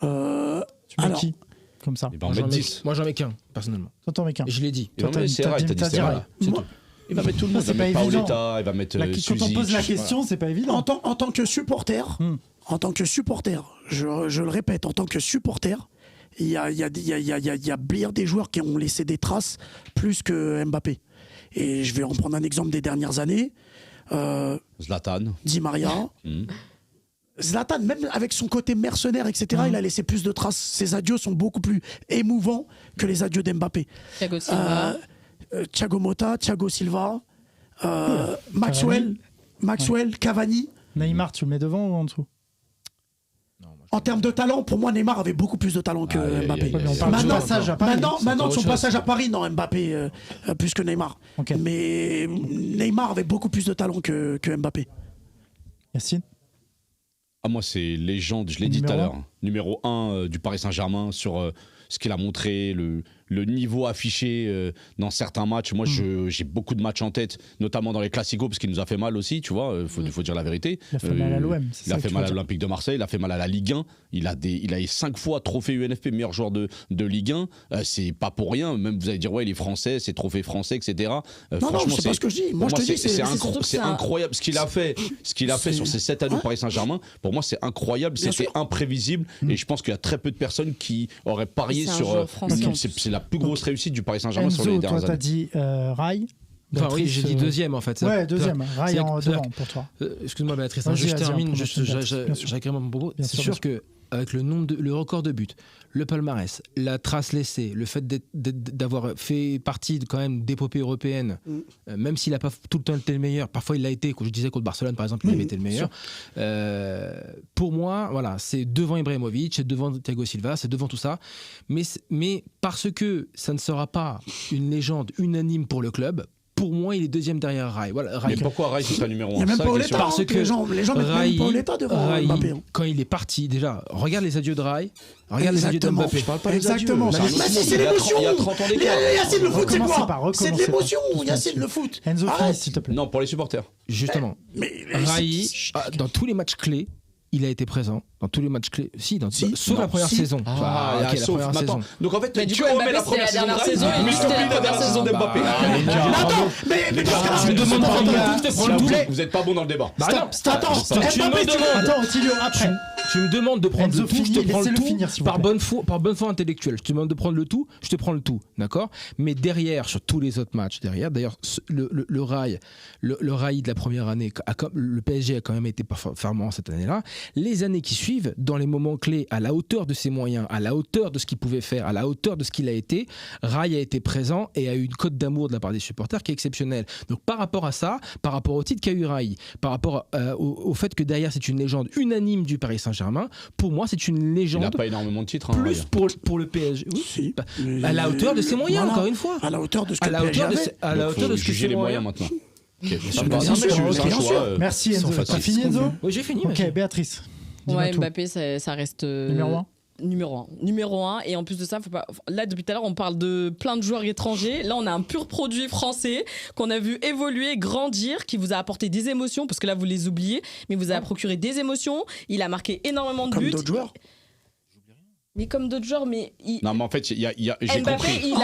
Tu mets Alors, qui comme ça? Il va en mettre 10. Moi, j'en mets qu'un, personnellement. Toi, t'en mets qu'un. Et je l'ai dit. Il va mettre t'as Serra, dit- il t'a dit t'as dit Serra. Rai. C'est moi, tout. Il va mettre tout le monde. C'est Il va pas mettre évident. Paoletta, il va mettre Quand on pose la Suzic. question, c'est pas évident. en tant que supporter, je le répète, en tant que supporter, il y a bien des joueurs qui ont laissé des traces plus que Mbappé. Et je vais en prendre un exemple des dernières années. Zlatan. Di Maria. Zlatan, même avec son côté mercenaire, etc., il a laissé plus de traces. Ses adieux sont beaucoup plus émouvants que les adieux d'Mbappé. Thiago Silva. Thiago Motta, Thiago Silva, Maxwell, Cavani. Neymar, tu le mets devant ou en dessous? En termes de talent, pour moi, Neymar avait beaucoup plus de talent que Mbappé. Ouais, mais on parle du Maintenant, passage à Paris. maintenant de son autre chose. passage à Paris, non, Mbappé plus que Neymar. Ok. Mais Neymar avait beaucoup plus de talent que Mbappé. Yacine? Ah, moi, c'est légende, je l'ai dit tout à Numéro l'heure. Numéro 1 du Paris Saint-Germain sur ce qu'il a montré, le niveau affiché dans certains matchs. Moi, j'ai beaucoup de matchs en tête, notamment dans les Classicos, parce qu'il nous a fait mal aussi, tu vois, faut dire la vérité. Il a fait mal à l'OM. Il a fait mal à l'Olympique de Marseille, il a fait mal à la Ligue 1. Il a eu 5 fois trophée UNFP, meilleur joueur de Ligue 1. C'est pas pour rien. Même vous allez dire, ouais, il est français, c'est trophée français, etc. Non, c'est pas ce que je dis. Moi, je te dis, c'est surtout que c'est c'est un- incroyable. Ce qu'il a fait sur ces 7 années au Paris Saint-Germain, pour moi, c'est incroyable. Bien C'était sûr. imprévisible. Et je pense qu'il y a très peu de personnes qui auraient parié C'est un sur. joueur français, en C'est la plus grosse réussite du Paris Saint-Germain sur les Enzo, toi, dernières t'as années. dit Rai. Enfin, oui, Béatrice, j'ai dit deuxième en fait. Ouais, deuxième. Rai c'est- en c'est- devant pour toi. Excuse-moi Béatrice, Vas-y, je vas-y, termine, après, juste, bien sûr. j'agrée mon propos. Bien C'est sûr, sûr que avec le record de buts, le palmarès, la trace laissée, le fait d'avoir fait partie quand même d'épopées européennes, même s'il n'a pas tout le temps été le meilleur, parfois il l'a été, je disais contre Barcelone par exemple, il avait été le meilleur. Pour moi, voilà, c'est devant Ibrahimovic, c'est devant Thiago Silva, c'est devant tout ça, mais parce que ça ne sera pas une légende unanime pour le club, pour moi, il est deuxième derrière Rai. Voilà, Rai. Mais pourquoi Rai, c'est pas numéro 1? Il n'y a même pas Paoletta. Parce que Les gens mettent Rai, même Paoletta devant Rai, Mbappé. quand il est parti, déjà, regarde les adieux de Rai, regarde les adieux de Exactement. Mbappé. Je parle pas des Exactement. adieux. Mais si, c'est l'émotion. Il y a 30 ans d'écart. Yacine, le foot, c'est Recommencez quoi pas, C'est de recommencez l'émotion, pas. Yacine, le foot. Enzo, Arrête. finis, s'il te plaît. Non, pour les supporters. Justement, Mais Rai, dans tous les matchs clés, il a été présent. Dans tous les matchs clés. Sauf la première saison. Ah, Enfin, ok, la sauf première maintenant. saison. Donc en fait, Mais du tu coup, remets Mbappé, la première c'était la saison de dernière Rai, saison, et mais lui, tu c'était la oublies la première dernière saison saison. d'Mbappé. Mais attends, mais parce que Tu me demandes pas Attends, de tout, je te prends le Vous double. êtes pas bon dans le débat. Bah non, Attends, tu me Mbappé, demandes. Attends, Otilio, après. Tu me demandes de prendre Enzo, le tout, je te finit, prends le laissez-le tout finir, s'il vous par plaît. bonne foi intellectuelle. Je te demande de prendre le tout, je te prends le tout, d'accord? Mais derrière, sur tous les autres matchs, d'ailleurs, le rail de la première année, le PSG a quand même été performant cette année-là. Les années qui suivent, dans les moments clés, à la hauteur de ses moyens, à la hauteur de ce qu'il pouvait faire, à la hauteur de ce qu'il a été, Rail a été présent et a eu une cote d'amour de la part des supporters qui est exceptionnelle. Donc par rapport à ça, par rapport au titre qu'a eu Rail, par rapport au fait que derrière c'est une légende unanime du Paris Saint-Germain, pour moi c'est une légende. Il n'a pas énormément de titres. Plus pour le PSG. Oui. Si. À la hauteur de ses moyens, Voilà. encore une fois. À la hauteur de ce que À la le PSG hauteur de avait. à la hauteur de ce que juger ses les moyens moyens. maintenant. Ok, sûr, c'est bien un sûr, choix, bien sûr. Merci Sans Enzo. facile. T'as fini Enzo? Oui, j'ai fini. Ok, Béatrice. Dis-moi Ouais, tout. Mbappé, ça reste. Numéro 1. Numéro 1. Et en plus de ça, faut pas. Là, depuis tout à l'heure, on parle de plein de joueurs étrangers. Là, on a un pur produit français qu'on a vu évoluer, grandir, qui vous a apporté des émotions, parce que là, vous les oubliez, mais vous a procuré des émotions. Il a marqué énormément de Comme buts. d'autres joueurs. Mais comme d'autres joueurs, mais. Non, mais en fait, j'ai Mbappé, compris. il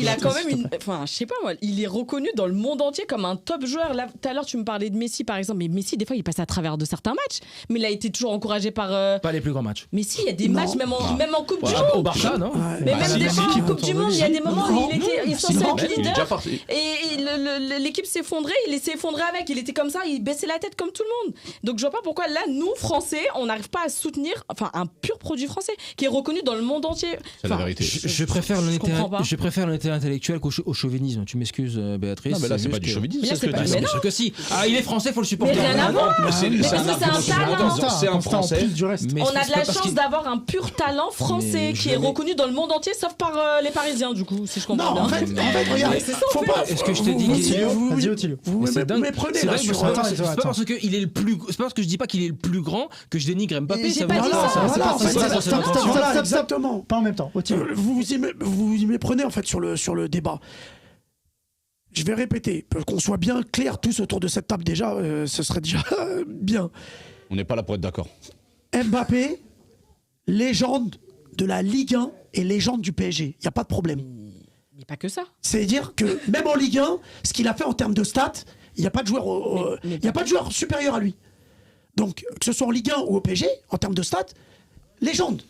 a quand même une. Enfin, je sais pas moi, il est reconnu dans le monde entier comme un top joueur. Là, tout à l'heure, tu me parlais de Messi, par exemple. Mais Messi, des fois, il passe à travers de certains matchs. Mais il a été toujours encouragé par. Pas les plus grands matchs. Messi, il y a des Non. matchs, même en Coupe du Ouais, Monde. au Barça, non? Ouais. Mais Bah, même c'est des Messi fois qui en Coupe du Monde, il y a des moments où il est censé être Il est déjà leader. parti. Et l'équipe s'effondrait, il s'est effondré avec. Il était comme ça, il baissait la tête comme tout le monde. Donc je vois pas pourquoi là, nous, Français, on n'arrive pas à soutenir un pur produit français qui est reconnu dans le monde entier. C'est la vérité. Je préfère comprends pas. l'honnêteté intellectuelle qu'au chauvinisme. Tu m'excuses, Béatrice. Non, mais là, c'est pas juste du que- chauvinisme, Mais là, c'est ce que c'est pas- je mais dis. Bien sûr que si. Ah, il est français, faut le supporter. Mais rien à voir. Mais c'est Mais parce un que c'est un argument talent. supplémentaire. C'est un Constant en français. plus du reste. Mais On c'est a pas de la parce chance qu'il- d'avoir un pur talent français Mais qui je est l'ai- reconnu dans le monde entier, sauf par les Parisiens, du coup, si je Non, comprends en bien. fait, regarde, c'est ça, faut en fait. pas. Est-ce que je t'ai dit vous- qu'il est- vous- Vas-y, Ottilio. Vous Mais c'est me dingue. méprenez C'est là dingue sur. parce que Attends, c'est pas parce qu'il est le plus. C'est pas parce que je dis pas qu'il est le plus grand que je dénigre Mbappé. J'ai Ça pas veut dit dire ça. ça. Voilà, en fait, C'est pas stop, ça, stop, c'est stop, l'intention. voilà, stop, stop. exactement. Pas en même temps. Ottilio. Vous y méprenez en fait sur le débat. Je vais répéter, pour qu'on soit bien clair tous autour de cette table déjà, ce serait déjà bien. On n'est pas là pour être d'accord. Mbappé, légende de la Ligue 1 et légende du PSG. Il n'y a pas de problème. Mais pas que ça. C'est-à-dire que même en Ligue 1, ce qu'il a fait en termes de stats, il n'y a pas de joueur, il y a pas de joueur supérieur à lui. Donc, que ce soit en Ligue 1 ou au PSG, en termes de stats, légende.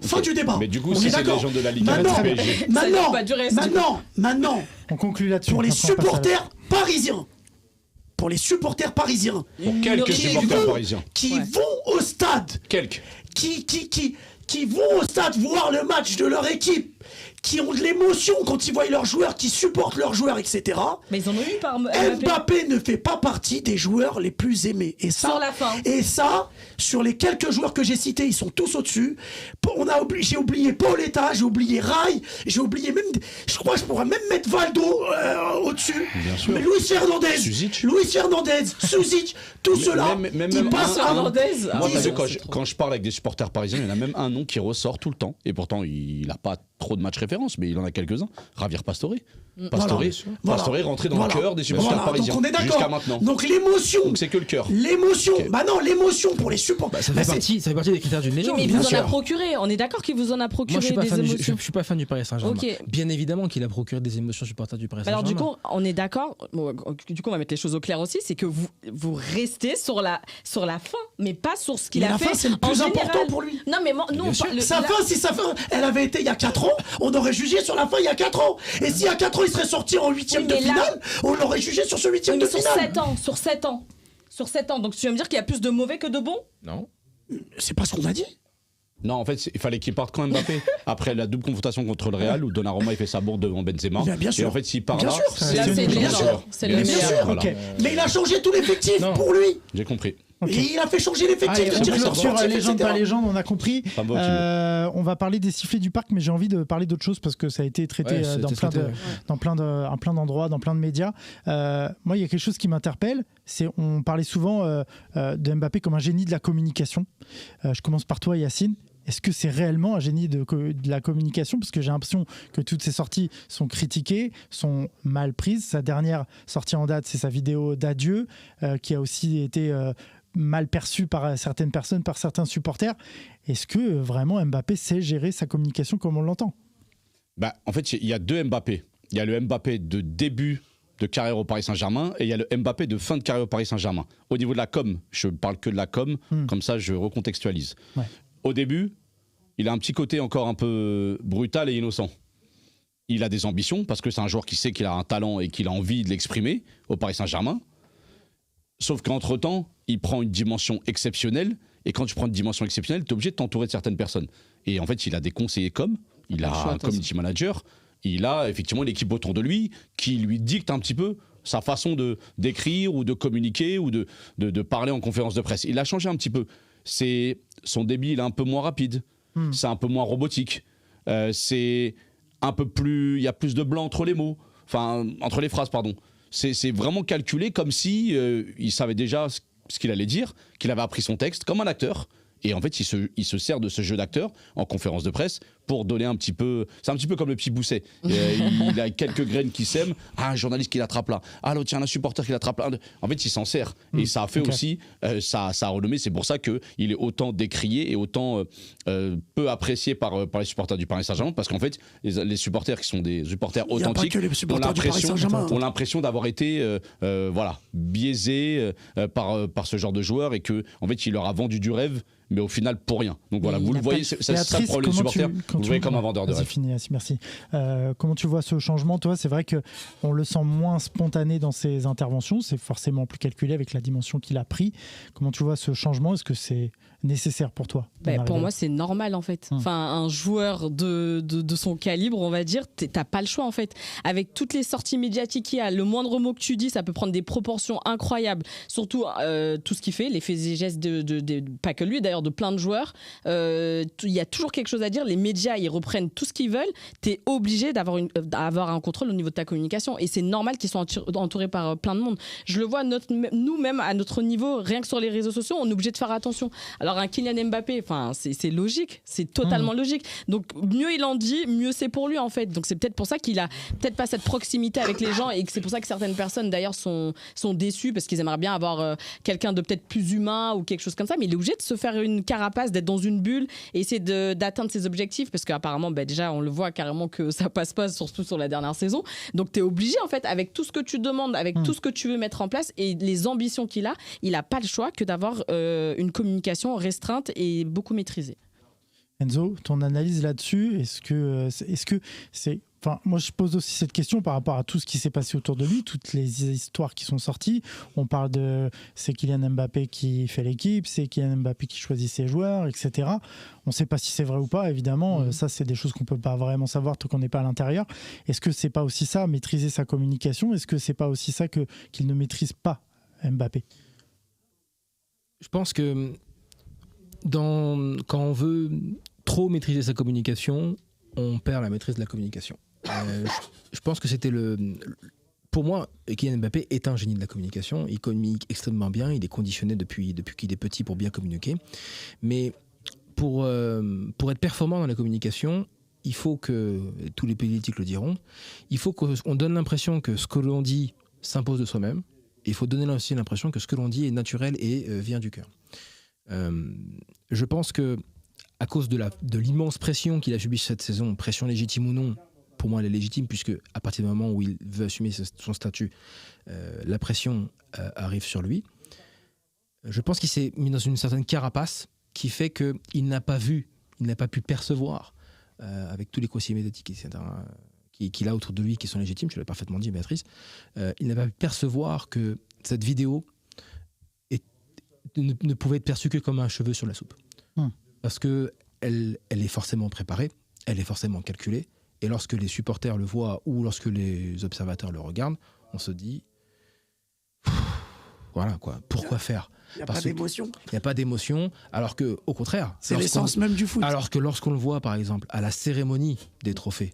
Fin du débat. Mais du coup, On si est c'est d'accord. légende de la Ligue 1 Maintenant, et du PSG. maintenant, Ça dit pas du reste, du maintenant, On conclut là-dessus. pour les Après, on passe à la- supporters parisiens, pour les supporters parisiens, Pour quelques minorité. supporters parisiens. qui Ouais. vont au stade, Quelques. qui vont au stade voir le match de leur équipe, qui ont de l'émotion quand ils voient leurs joueurs, qui supportent leurs joueurs, etc. Mais ils en ont eu par Mbappé. Mbappé ne fait pas partie des joueurs les plus aimés. Et ça, Sur la fin. Et ça, sur les quelques joueurs que j'ai cités, ils sont tous au-dessus. J'ai oublié Pauletta, j'ai oublié Rai, j'ai oublié même. Je crois que je pourrais même mettre Valdo au-dessus. Bien sûr. Mais Luis Fernandez, Suzic. Suzic, tout cela, même ils un- passent à Fernandez. Moi, Ah, t'as vu, ouais, c'est trop. quand je parle avec des supporters parisiens, il y en a même un nom qui ressort tout le temps. Et pourtant, il n'a pas trop de matchs références, mais il en a quelques-uns. Javier Pastore. Pastore est rentré dans le cœur des supporters Voilà, parisiens. donc on est d'accord. Jusqu'à maintenant. Donc l'émotion. Donc c'est que le cœur. L'émotion. Ok. Bah non, l'émotion pour les supporters. Ça fait partie des critères d'une Oui, légende. mais il bien vous en a sûr. procuré. On est d'accord qu'il vous en a Moi, procuré je suis pas des fan émotions. je suis pas fan du Paris Saint-Germain. Ok. Bien évidemment qu'il a procuré des émotions supporters du Paris Saint-Germain. Alors du coup, on est d'accord. Bon, du coup, on va mettre les choses au clair aussi. C'est que vous restez sur la fin, mais pas sur ce qu'il Mais a la fait. fin, c'est le en plus important général. pour lui. Non, mais moi, nous, on sûr. parle- Sa la- fin, si sa fin, elle avait été il y a 4 ans, on aurait jugé sur la fin il y a 4 ans. Et si il y a 4 ans, il serait sorti en 8e Oui, de mais là- finale, on l'aurait jugé sur ce 8e Oui, de mais sur finale. 7 ans, sur 7 ans. Sur 7 ans. Donc tu vas me dire qu'il y a plus de mauvais que de bons? Non. C'est pas ce qu'on a dit. Non, en fait, il fallait qu'il parte quand Mbappé. Après la double confrontation contre le Real, où Donnarumma il fait sa bourde devant Benzema. Bien sûr. Et en fait, s'il part Bien là, sûr. Là, c'est le Bien meilleur. sûr. C'est le Mais bien meilleur. sûr, Voilà. ok. Mais il a changé tout l'effectif Non. pour lui. J'ai compris. Ok. Et il a fait changer l'effectif Allez, de on directeur clôture sportif, légende etc. pas légende, on a compris. Pas beau, Thilo. On va parler des sifflets du parc, mais j'ai envie de parler d'autre chose parce que ça a été traité Ouais, c'était traité, ouais. dans plein d'endroits, dans plein de médias. Moi, il y a quelque chose qui m'interpelle. On parlait souvent de Mbappé comme un génie de la communication. Je commence par toi, Yacine. Est-ce que c'est réellement un génie de la communication? Parce que j'ai l'impression que toutes ses sorties sont critiquées, sont mal prises. Sa dernière sortie en date, c'est sa vidéo d'adieu, qui a aussi été mal perçue par certaines personnes, par certains supporters. Est-ce que vraiment Mbappé sait gérer sa communication comme on l'entend? Bah, en fait, il y a deux Mbappé. Il y a le Mbappé de début de carrière au Paris Saint-Germain et il y a le Mbappé de fin de carrière au Paris Saint-Germain. Au niveau de la com, je parle que de la com, comme ça je recontextualise. Ouais. Au début, il a un petit côté encore un peu brutal et innocent. Il a des ambitions parce que c'est un joueur qui sait qu'il a un talent et qu'il a envie de l'exprimer au Paris Saint-Germain. Sauf qu'entre-temps, il prend une dimension exceptionnelle. Et quand tu prends une dimension exceptionnelle, tu es obligé de t'entourer de certaines personnes. Et en fait, il a des conseillers il a un community manager, il a effectivement l'équipe autour de lui qui lui dicte un petit peu sa façon d'écrire ou de communiquer ou de parler en conférence de presse. Il a changé un petit peu. Son débit, il est un peu moins rapide. C'est un peu moins robotique. C'est un peu plus... Il y a plus de blanc entre les mots. Enfin, entre les phrases, pardon. C'est vraiment calculé comme si il savait déjà ce qu'il allait dire, qu'il avait appris son texte comme un acteur. Et en fait, il se sert de ce jeu d'acteur en conférence de presse pour donner un petit peu... C'est un petit peu comme le petit Bousset. Il a quelques graines qui sèment. Ah, un journaliste qui l'attrape là. Ah, l'autre, tiens, un supporter qui l'attrape là. En fait, il s'en sert. Et ça a fait aussi sa renommée. C'est pour ça qu'il est autant décrié et autant peu apprécié par les supporters du Paris Saint-Germain. Parce qu'en fait, les supporters qui sont des supporters authentiques ont l'impression d'avoir été biaisés par ce genre de joueurs et que en fait, il leur a vendu du rêve. Mais au final, pour rien. Donc voilà, vous le voyez, c'est ça le problème des supporters. Vous le voyez comme un vendeur de rêve. Fini, merci. Comment tu vois ce changement, toi? C'est vrai qu'on le sent moins spontané dans ses interventions. C'est forcément plus calculé avec la dimension qu'il a pris. Comment tu vois ce changement? Est-ce que c'est nécessaire pour toi? Pour moi, c'est normal en fait. Enfin, un joueur de son calibre, on va dire, t'as pas le choix en fait. Avec toutes les sorties médiatiques qu'il y a, le moindre mot que tu dis, ça peut prendre des proportions incroyables. Surtout tout ce qu'il fait, les faits et gestes pas que lui d'ailleurs, de plein de joueurs. Il y a toujours quelque chose à dire. Les médias, ils reprennent tout ce qu'ils veulent. T'es obligé d'avoir un contrôle au niveau de ta communication. Et c'est normal qu'ils soient entourés par plein de monde. Je le vois, nous-mêmes, à notre niveau, rien que sur les réseaux sociaux, on est obligé de faire attention. Alors un Kylian Mbappé, c'est logique, c'est totalement logique. Donc mieux il en dit, mieux c'est pour lui en fait. Donc c'est peut-être pour ça qu'il a peut-être pas cette proximité avec les gens et que c'est pour ça que certaines personnes d'ailleurs sont déçues parce qu'ils aimeraient bien avoir quelqu'un de peut-être plus humain ou quelque chose comme ça. Mais il est obligé de se faire une carapace, d'être dans une bulle et essayer d'atteindre ses objectifs parce qu'apparemment déjà on le voit carrément que ça passe pas, surtout sur la dernière saison. Donc t'es obligé en fait avec tout ce que tu demandes, avec tout ce que tu veux mettre en place et les ambitions qu'il a, il a pas le choix que d'avoir une communication restreinte et beaucoup maîtrisée. Enzo, ton analyse là-dessus, est-ce que c'est... Enfin, moi, je pose aussi cette question par rapport à tout ce qui s'est passé autour de lui, toutes les histoires qui sont sorties. On parle de c'est Kylian Mbappé qui fait l'équipe, c'est Kylian Mbappé qui choisit ses joueurs, etc. On ne sait pas si c'est vrai ou pas, évidemment. Ça, c'est des choses qu'on ne peut pas vraiment savoir tant qu'on n'est pas à l'intérieur. Est-ce que c'est pas aussi ça, maîtriser sa communication? Est-ce que c'est pas aussi ça qu'il ne maîtrise pas, Mbappé? Je pense que quand on veut trop maîtriser sa communication, on perd la maîtrise de la communication. Je pense que c'était pour moi, Kylian Mbappé est un génie de la communication. Il communique extrêmement bien. Il est conditionné depuis qu'il est petit pour bien communiquer. Mais pour être performant dans la communication, il faut que, et tous les politiques le diront, il faut qu'on donne l'impression que ce que l'on dit s'impose de soi-même. Et il faut donner aussi l'impression que ce que l'on dit est naturel et vient du cœur. Je pense que à cause de l'immense pression qu'il a subie cette saison, pression légitime ou non, pour moi elle est légitime puisque à partir du moment où il veut assumer son statut, la pression arrive sur lui. Je pense qu'il s'est mis dans une certaine carapace qui fait qu'il n'a pas pu percevoir avec tous les conseillers médiatiques qu'il a autour de lui qui sont légitimes, tu l'as parfaitement dit Béatrice, il n'a pas pu percevoir que cette vidéo ne pouvait être perçue que comme un cheveu sur la soupe. Parce qu'elle est forcément préparée, elle est forcément calculée, et lorsque les supporters le voient ou lorsque les observateurs le regardent, on se dit voilà quoi, pourquoi faire? Il n'y a pas d'émotion. Il n'y a pas d'émotion, alors que, au contraire, c'est l'essence même du foot. Alors que lorsqu'on le voit, par exemple, à la cérémonie des trophées,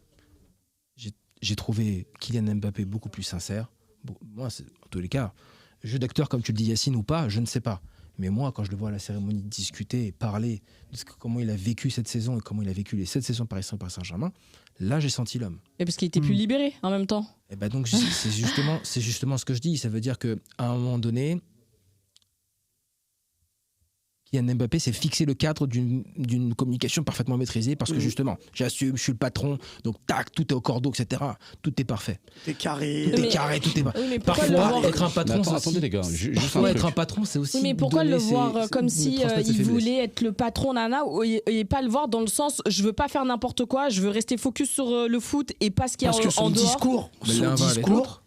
j'ai trouvé Kylian Mbappé beaucoup plus sincère. Moi, en tous les cas, jeu d'acteur, comme tu le dis, Yacine, ou pas, je ne sais pas. Mais moi, quand je le vois à la cérémonie discuter et parler de comment il a vécu cette saison et comment il a vécu les 7 saisons Paris Saint-Germain, là, j'ai senti l'homme. Et parce qu'il était plus libéré en même temps. Et ben donc, c'est justement ce que je dis. Ça veut dire qu'à un moment donné, Kylian Mbappé, c'est fixer le cadre d'une communication parfaitement maîtrisée parce que justement, j'assume, je suis le patron, donc tac, tout est au cordeau, etc. Tout est parfait. T'es carré. Tout est carré, tout est Oui, mais pourquoi le Parfois, voir- être un patron, c'est attendez aussi... les gars, juste Parfois, un être truc. un patron, c'est aussi... Oui, mais pourquoi le donner voir comme si transmettre ses il faiblesses. voulait être le patron nana et pas le voir dans le sens je veux pas faire n'importe quoi, je veux rester focus sur le foot et pas ce qu'il y a Parce que en son dehors. discours, Mais l'un va avec l'autre.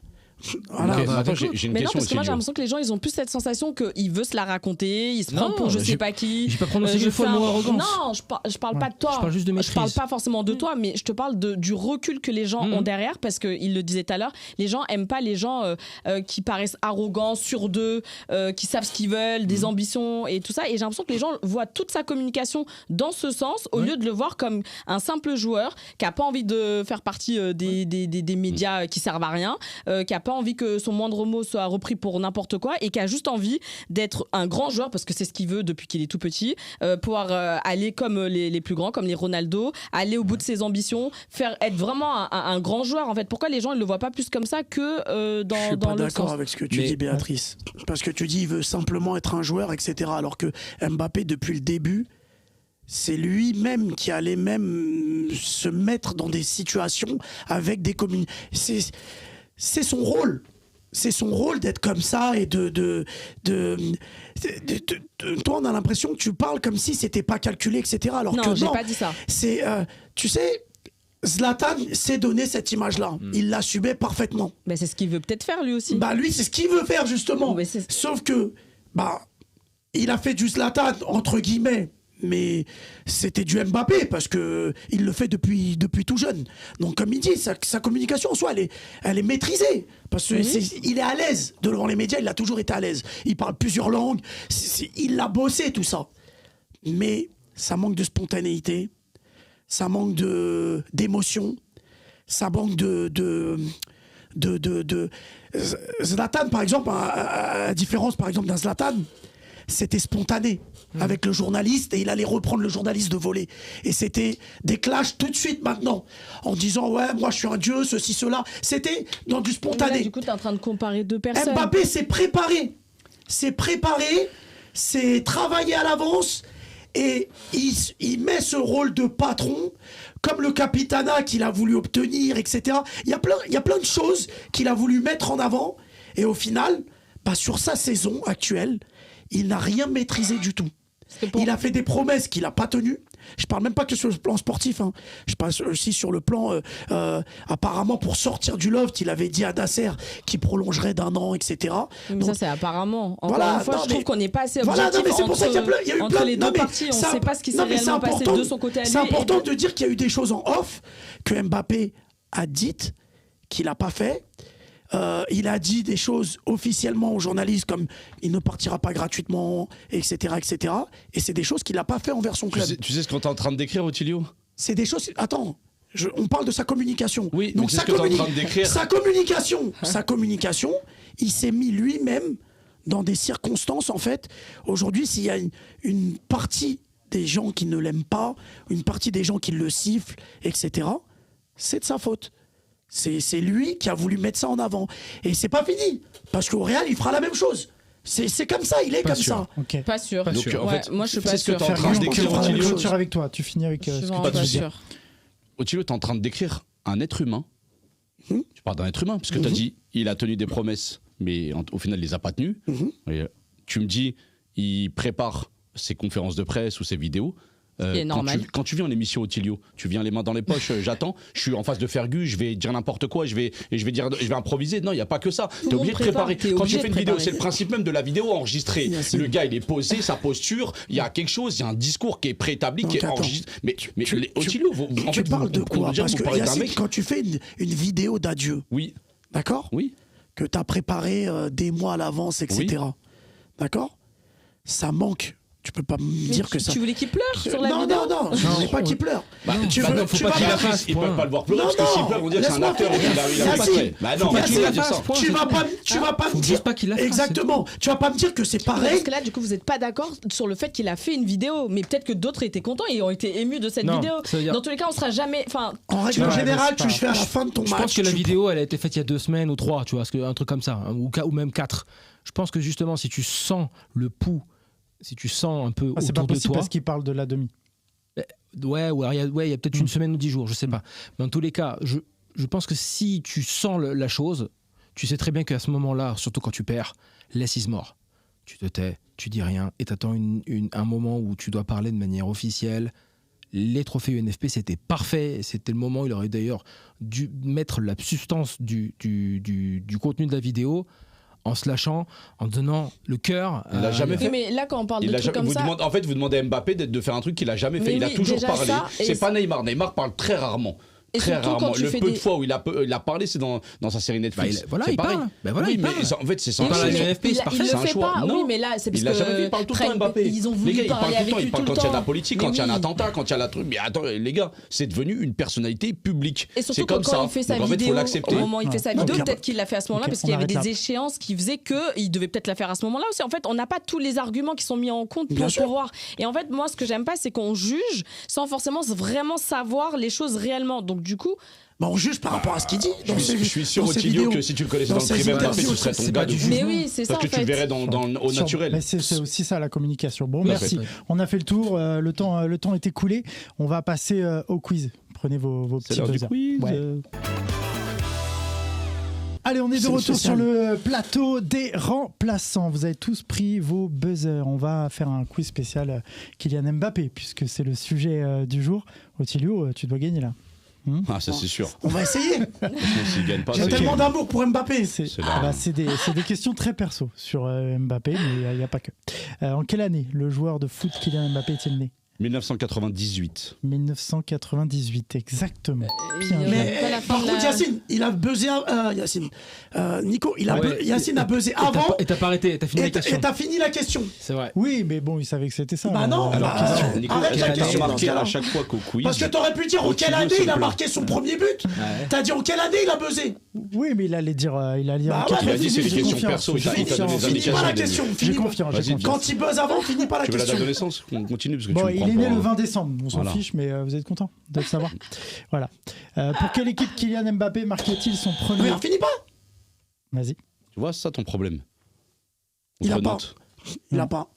voilà. Ok, mais attends, j'ai une Mais non, question parce que moi aussi. j'ai l'impression que les gens ils ont plus cette sensation qu'il veut se la raconter, il se prend Non, pour je sais j'ai- pas qui. J'ai pas prononcé je une fois fais le mot un- arrogance. Non, je parle pas de toi. Je parle juste de Je parle maîtrise. pas forcément de toi, mais je te parle du recul que les gens ont derrière, parce qu'il le disait tout à l'heure, les gens aiment pas les gens qui paraissent arrogants, sûrs d'eux, qui savent ce qu'ils veulent, des ambitions et tout ça. Et j'ai l'impression que les gens voient toute sa communication dans ce sens, au lieu de le voir comme un simple joueur qui a pas envie de faire partie des médias qui servent à rien, qui a pas envie que son moindre mot soit repris pour n'importe quoi et qui a juste envie d'être un grand joueur parce que c'est ce qu'il veut depuis qu'il est tout petit, pouvoir aller comme les plus grands, comme les Ronaldo, aller au bout de ses ambitions, être vraiment un grand joueur en fait. Pourquoi les gens ne le voient pas plus comme ça que Je dans suis pas l'autre d'accord sens? avec ce que tu Mais- dis, Béatrice. Parce que tu dis il veut simplement être un joueur, etc. Alors que Mbappé, depuis le début, c'est lui-même qui allait même se mettre dans des situations avec des communes. C'est son rôle. C'est son rôle d'être comme ça et toi, on a l'impression que tu parles comme si c'était pas calculé, etc. Alors Non, que j'ai non. pas dit ça. C'est, tu sais, Zlatan s'est donné cette image-là. Il l'assumait parfaitement. Mais c'est ce qu'il veut peut-être faire lui aussi. Bah lui, c'est ce qu'il veut faire justement. Mais c'est- Sauf que, bah, il a fait du Zlatan entre guillemets, mais c'était du Mbappé parce que il le fait depuis tout jeune. Donc comme il dit, sa communication en soi, elle est maîtrisée parce que il est à l'aise devant les médias. Il a toujours été à l'aise. Il parle plusieurs langues. Il l'a bossé tout ça. Mais ça manque de spontanéité, ça manque d'émotion, ça manque de Zlatan, par exemple, à la différence par exemple d'un Zlatan, c'était spontané avec le journaliste et il allait reprendre le journaliste de voler. Et c'était des clashs tout de suite maintenant, en disant ouais, moi je suis un dieu, ceci, cela. C'était dans du Mais là, spontané. du coup, t'es en train de comparer deux personnes. Mbappé s'est préparé. C'est travaillé à l'avance et il met ce rôle de patron comme le capitana qu'il a voulu obtenir, etc. Il y a plein de choses qu'il a voulu mettre en avant et au final, bah, sur sa saison actuelle, il n'a rien maîtrisé du tout. Il a fait des promesses qu'il n'a pas tenues. Je parle même pas que sur le plan sportif, hein. Je parle aussi sur le plan apparemment pour sortir du loft, il avait dit à Nasser qu'il prolongerait d'1 an, etc. Mais Donc, ça, c'est apparemment. Encore Voilà, une fois, non, je trouve mais- qu'on n'est pas assez voilà, objectif non, mais c'est pour ça qu'il y a entre, il y a eu entre plein- les non, deux mais parties. On ne c'est sait pas ce qui s'est non, mais c'est réellement passé important de son côté à lui. C'est important de dire qu'il y a eu des choses en off que Mbappé a dites qu'il n'a pas fait. Il a dit des choses officiellement aux journalistes comme il ne partira pas gratuitement, etc. etc. Et c'est des choses qu'il n'a pas fait envers son Tu club. sais ce qu'on est en train de décrire, Otilio? C'est des choses. Attends, on parle de sa communication. Oui, donc mais c'est sa, ce que t'es en train de décrire. sa communication, il s'est mis lui-même dans des circonstances. En fait, aujourd'hui, s'il y a une partie des gens qui ne l'aiment pas, une partie des gens qui le sifflent, etc., c'est de sa faute. C'est lui qui a voulu mettre ça en avant. Et c'est pas fini. Parce qu'au Real, il fera la même chose. C'est comme ça, il est Pas comme sûr. ça. Ok. Pas sûr. Pas Donc, sûr. en Ouais, fait, moi, je suis c'est pas ce que sûre. t'es en train de Je pense décrire, qu'on fera la Otilio. même chose. Clôture avec toi, tu finis avec Je suis ce que vraiment pas de pas souci. sûre. Otilio, t'es en train de décrire un être humain. Tu parles d'un être humain, parce que t'as dit il a tenu des promesses, mais au final, il les a pas tenues. Et, tu me dis, il prépare ses conférences de presse ou ses vidéos. est normal. Quand tu viens en émission Otilio, tu viens les mains dans les poches, j'attends, je suis en face de Fergus, je vais dire n'importe quoi, je vais improviser. Non, il n'y a pas que ça. T'es le obligé de monde prépare, préparer. t'es Quand tu obligé fais de une vidéo, préparer. c'est le principe même de la vidéo enregistrée. Yacine. Le gars, il est posé, sa posture, il y a quelque chose, il y a un discours qui est préétabli, Donc, qui est attends. enregistré. Mais Tu- Otilio, en tu fait, parles de quoi? Parce que parlez d'un Yacine, mec. quand tu fais une vidéo d'adieu, Oui, d'accord, oui. que tu as préparé des mois à l'avance, etc. D'accord, ça manque. Tu peux pas me dire que ça. Tu voulais qu'il pleure sur la non, vidéo? non, je voulais pas qu'il pleure. Tu Bah veux- non, faut tu pas vas qu'il pas- la fasse. Ils point. peuvent pas le voir pleurer, parce que Non, s'ils non, pleurent, ils vont dire que c'est un laisse-moi acteur. finir. Il a pas Yacine, fait. Bah non, faut pas mais qu'il c'est la dire fasse, ça. point. Tu vas pas Faut me juste dire pas qu'il la fasse, exactement. Tu vas pas me dire que c'est pareil. Parce que là, du coup, vous n'êtes pas d'accord sur le fait qu'il a fait une vidéo, mais peut-être que d'autres étaient contents et ont été émus de cette Non, vidéo. ça veut dire- Dans tous les cas, on sera jamais. Enfin, En règle vois, générale, mais c'est tu fais à la fin de ton Je match. pense que la tu- vidéo, elle a été faite il y a 2 semaines ou 3, tu vois, un truc comme ça, hein, ou même 4. Je pense que justement, si tu sens le pouls si tu sens un peu C'est pas autour de possible toi... parce qu'il parle de la demi. Ouais, il y a peut-être une semaine ou 10 jours, je sais pas. Mais en tous les cas, je pense que si tu sens la chose, tu sais très bien qu'à ce moment-là, surtout quand tu perds, less is more. Tu te tais, tu dis rien et t'attends un moment où tu dois parler de manière officielle. Les trophées UNFP, c'était parfait. C'était le moment où il aurait d'ailleurs dû mettre la substance du contenu de la vidéo en se lâchant, en donnant le cœur. Il l'a jamais fait. Oui, mais là, quand on parle de trucs comme ça... En fait, vous demandez à Mbappé de faire un truc qu'il a jamais fait. Mais Il a oui, toujours déjà parlé. ça, C'est pas Neymar. Neymar parle très rarement. Et Très surtout rarement. quand tu Le fais peu des- de fois où il a parlé, c'est dans sa série Netflix. il pareil. parle. Ben voilà, oui, il mais parle. en fait, c'est Il ça. parle à mais l'UNFP, c'est parfait. il c'est le un fait choix. pas, Non. oui, mais là, c'est parce Il l'a jamais fait, il parle tout le temps Mbappé. Ils ont Les voulu gars, il parle parler tout le avec temps, lui il parle tout le quand il y a de la temps. politique, Mais quand il y a un oui. attentat, quand il y a la truc. Mais attends, les gars, c'est devenu une personnalité publique. Et surtout C'est comme quand ça. il fait sa Donc en fait, vidéo, faut l'accepter. au moment où il fait sa Ouais. vidéo, Ok. peut-être qu'il l'a fait à ce moment-là Ok, parce qu'il y on avait arrête des là. échéances qui faisaient qu'il devait peut-être la faire à ce moment-là aussi. En fait, on n'a pas tous les arguments qui sont mis en compte Bien pour sûr. pouvoir. Et en fait, moi, ce que j'aime pas, c'est qu'on juge sans forcément vraiment savoir les choses réellement. Donc du coup, On juge par rapport à ce qu'il dit. Je suis sûr, Otilio, que si tu le connaissais dans le privé Mbappé, ce serait ton c'est gars pas de du fou. mais oui, c'est ça Parce en que tu le fait. verrais au naturel. Mais c'est aussi ça la communication. Bon, Tout à merci. fait. On a fait le tour. Le temps est écoulé. On va passer au quiz. Prenez vos C'est petits l'heure du buzzers. quiz. Ouais. Allez, on est de C'est retour sur spécial. le plateau des remplaçants. Vous avez tous pris vos buzzers. On va faire un quiz spécial Kylian Mbappé, puisque c'est le sujet du jour. Otilio, tu dois gagner là. Ah, ça c'est sûr. On va essayer. S'il gagne pas, J'ai c'est tellement d'amour pour Mbappé. C'est C'est la- c'est des questions très perso sur Mbappé, mais il n'y a pas que. En quelle année le joueur de foot Kylian Mbappé est-il né 1998. 1998, exactement. Bien Mais- joué. Pas la Mais fin par de contre, la- Yacine, il a buzzé. Yacine. Nico, Yacine a buzzé avant. Et t'as pas arrêté, t'as fini la question. Et t'as fini la question. C'est vrai. Oui, mais bon, il savait que c'était ça. Bah non, Alors, bah, question. Nico, arrête est-ce la que tu as question dans ce remarqué cas-là. à chaque fois qu'au quiz. Parce que t'aurais pu dire en quelle Otilio, année s'il il a te plaît. marqué son premier but. T'as dit en quelle année il a buzzé. Oui, mais il allait dire. Il allait dire Bah en ouais, Il a dit c'est des J'ai questions confiance, perso, il j'ai t'a donné confiance. des Finis indications. pas la Denis. question. J'ai confiance. Vas-y, Quand il buzz avant, finis pas la Tu veux la date question. de naissance On continue parce que Bon, tu me il prends est né pas, le hein. 20 décembre, on s'en Voilà. fiche, mais vous êtes content de le savoir. Voilà. Pour quelle équipe Kylian Mbappé marquait-il son premier Mais finis pas. Vas-y. Tu vois, c'est ça ton problème. Il a Contre pas. Nantes. Il a pas.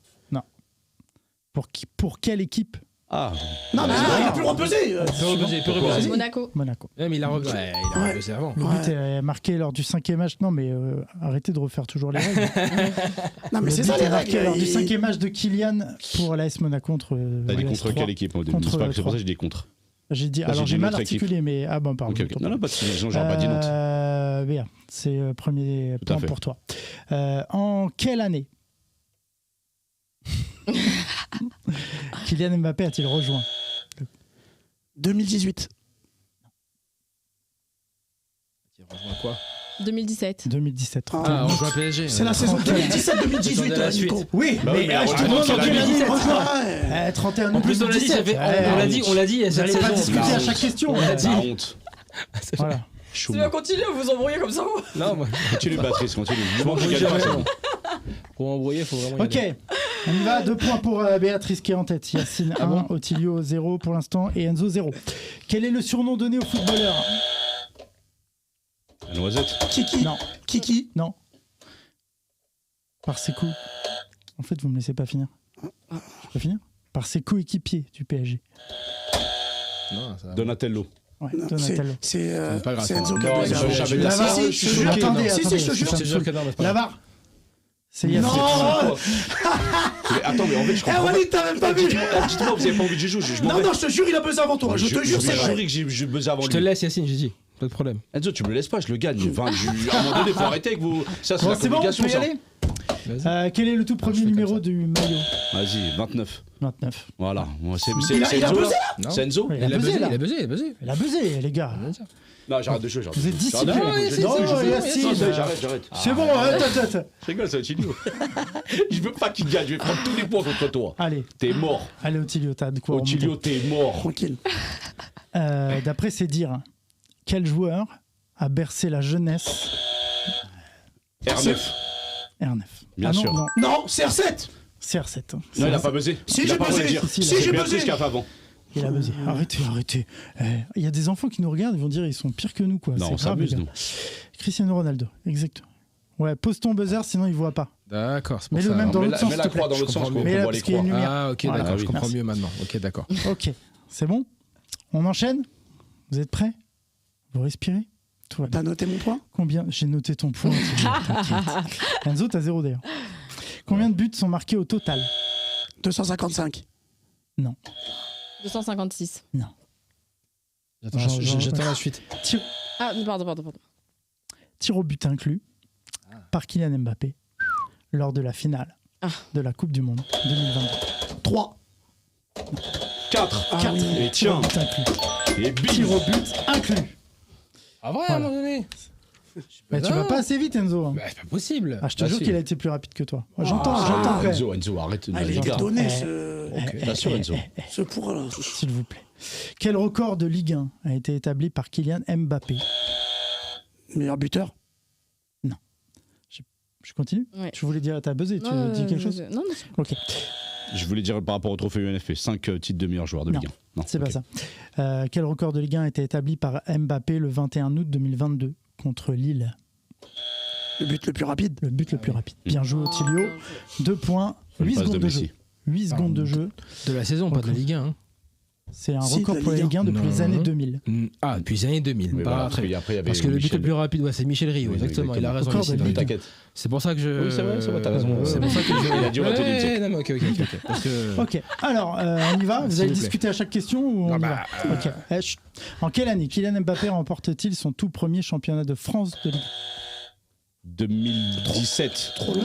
Pour quelle équipe Ah, Non, mais il a pu rebuzzer. Il peut rebuzzer. Monaco. Monaco. Même il a rebuzzer avant. Le but est marqué lors du 5e match. Non, mais arrêtez de refaire toujours les règles. Non, mais Le c'est but ça les est marqué lors du règles. 5e match de Kylian pour l'AS Monaco contre. t'as dit l'AS contre 3. quelle équipe au début Contre C'est pas que c'est pour trois. ça que j'ai dit contre. J'ai dit. Là, Alors j'ai j'ai dit mal notre équipe. articulé, mais ah bon, pardon. Ok, ok. Non, non, pas de soucis, sinon j'aurais pas dit Nantes. Bien, c'est premier Tout à point fait. pour toi. En quelle année Kylian Mbappé a-t-il rejoint 2018. Il rejoint quoi 2017. 2017. Ah, on joue à PSG. C'est la saison 2017-2018, Attendez la Nico. suite. Oui, Bah oui, mais je te attends, demande tu en l'as quelle dit. année il rejoint Ouais. 31 En plus, on l'a dit, ça fait. On l'a dit, il y a Vous cette n'allez pas saison. discuter à La chaque honte. question. On l'a dit. La honte. Voilà. Tu vas continuer à vous embrouiller comme ça Non, moi, Continue, Patrice, continue. je Bon, je m'embrouille gagne pas, jamais. c'est bon. Pour embrouiller, il faut vraiment. y Ok, aller. on y va. 2 points pour Béatrice qui est en tête. Yacine 1, Otilio 0 pour l'instant et Enzo 0. Quel est le surnom donné aux footballeurs La noisette. Kiki. Non, Kiki. non. Par ses coups. En fait, vous me laissez pas finir. Je peux finir Par ses coéquipiers du PSG. Non, ça va. Donatello. Ouais, Non, Donatello. C'est pas grave, c'est ça. Enzo Non, Cabella. je savais La pas ça. VAR, Je je suis te jure. choqué, non. Si, si, Attendez, je te jure. Je te jure que non, mais c'est pas La grave. VAR. C'est Non. Yacine. Mais attends, mais en fait, je Eh, comprends Walid, t'as même pas vu. pas. Dites-moi, vous avez pas envie que je joue. Je m'en Non, vais. non, je te jure, il a buzzé avant toi. Je te jure, c'est Je vrai. jurais que j'ai buzzé avant Je te lui. laisse, Yacine, j'ai dit. Pas de problème. Enzo, tu me le laisses pas, je le gagne. Enfin, à un moment donné, faut arrêter avec vous. Ça, c'est Bon, la c'est bon, on communication, peut y ça. aller Vas-y. Quel est le tout premier je fais comme numéro ça. du maillot Vas-y, 29. 29. Voilà. Moi, c'est Il a Enzo, buzzé, là Non. C'est Enzo Oui. Il a buzzé, là. il a buzzé, il a buzzé. Il a buzzé, les gars. Non, j'arrête de jouer. Vous êtes disciplinés. Non, Yacine. j'arrête. C'est bon, attends. Je rigole, c'est Otilio. Je veux pas qu'il gagne, je vais prendre tous les points contre toi. Allez, T'es mort. Otilio, t'as de quoi Otilio, t'es mort. Tranquille. remonter. D'après ses dires, quel joueur a bercé la jeunesse R9. R9 Bien non, sûr. Non, Non, CR7. CR7. hein. Non, il a pas buzzé. Si, Il a j'ai pas buzzé. osé dire. Si, Si, j'ai Béatrice buzzé. qui a fait avant. Il a buzzé. Arrêtez. Il y a des enfants qui nous regardent, ils vont dire ils sont pires que nous, quoi. Non, C'est on grave, s'amuse, les gars. nous. Cristiano Ronaldo, exactement. Ouais, pose ton buzzer, sinon il voit pas. D'accord, c'est pour Mets-le ça. même alors. dans Mets l'autre la- sens, mets la s'il te croix plaît. dans l'autre Je sens comprends qu'on mieux. voit Mais les parce qu'il y a croix. une lumière. Ah, ok, Voilà. d'accord, je comprends Merci. mieux maintenant. Ok, d'accord. Ok, c'est bon. On enchaîne. Vous êtes prêts? Vous respirez? Tout va bien. T'as noté mon point? Combien? J'ai noté ton point. t'inquiète. Enzo, t'as 0 d'ailleurs. Combien de buts sont marqués au total? 255. 256. J'attends la suite. Ah, pardon. Tir au but inclus par Kylian Mbappé lors de la finale de la Coupe du Monde 2023. 3. 4. Ah 4 oui. Et tiens. buts inclus. Et bim. Tir au but inclus. Ah, vrai, Voilà. à un moment donné. Mais tu vas pas assez vite, Enzo. hein. Bah, c'est pas possible. Ah, je te Ah, jure si. qu'il a été plus rapide que toi. Moi, j'entends quand même. Enzo, arrête de Ah, il les est gars. donné, Bien sûr, Enzo. ce point-là. S'il vous plaît. Quel record de Ligue 1 a été établi par Kylian Mbappé? Meilleur buteur? Je continue? Ouais. Tu voulais dire, t'as buzzé, tu dis quelque chose? Non, Ok, Je voulais dire par rapport au trophée UNFP, 5 titres de meilleur joueur de Ligue 1. Non, c'est ok. pas ça. Quel record de Ligue 1 a été établi par Mbappé le 21 août 2022 contre Lille? Le but le plus rapide? Le but le plus rapide. Bien joué, Otilio. 2 points, Une 8 passe de secondes de Messi. jeu. 8 secondes de jeu. De la saison, pas de la Ligue 1. hein. C'est un Si, record de la pour la Ligue Ligue 1 depuis Non. les années 2000. Ah, depuis les années 2000. Mais pas voilà, très bien. après, il y avait Parce que le but Michel. le plus rapide, ouais, c'est Michel Rio, Oui, exactement. Il a raison. Record de Lucie, Ligue. T'inquiète. C'est pour ça que je. Oui, c'est vrai, t'as raison. C'est pour ça que je. Il a dit, on va te dire. Ouais, non, mais ok. Parce que. Ok, alors on y va. Vous S'il allez vous plaît. discuter à chaque question ou on Ah y bah, va? Ok. Chut. En quelle année Kylian Mbappé remporte-t-il son tout premier championnat de France de Ligue 2017. Trop long.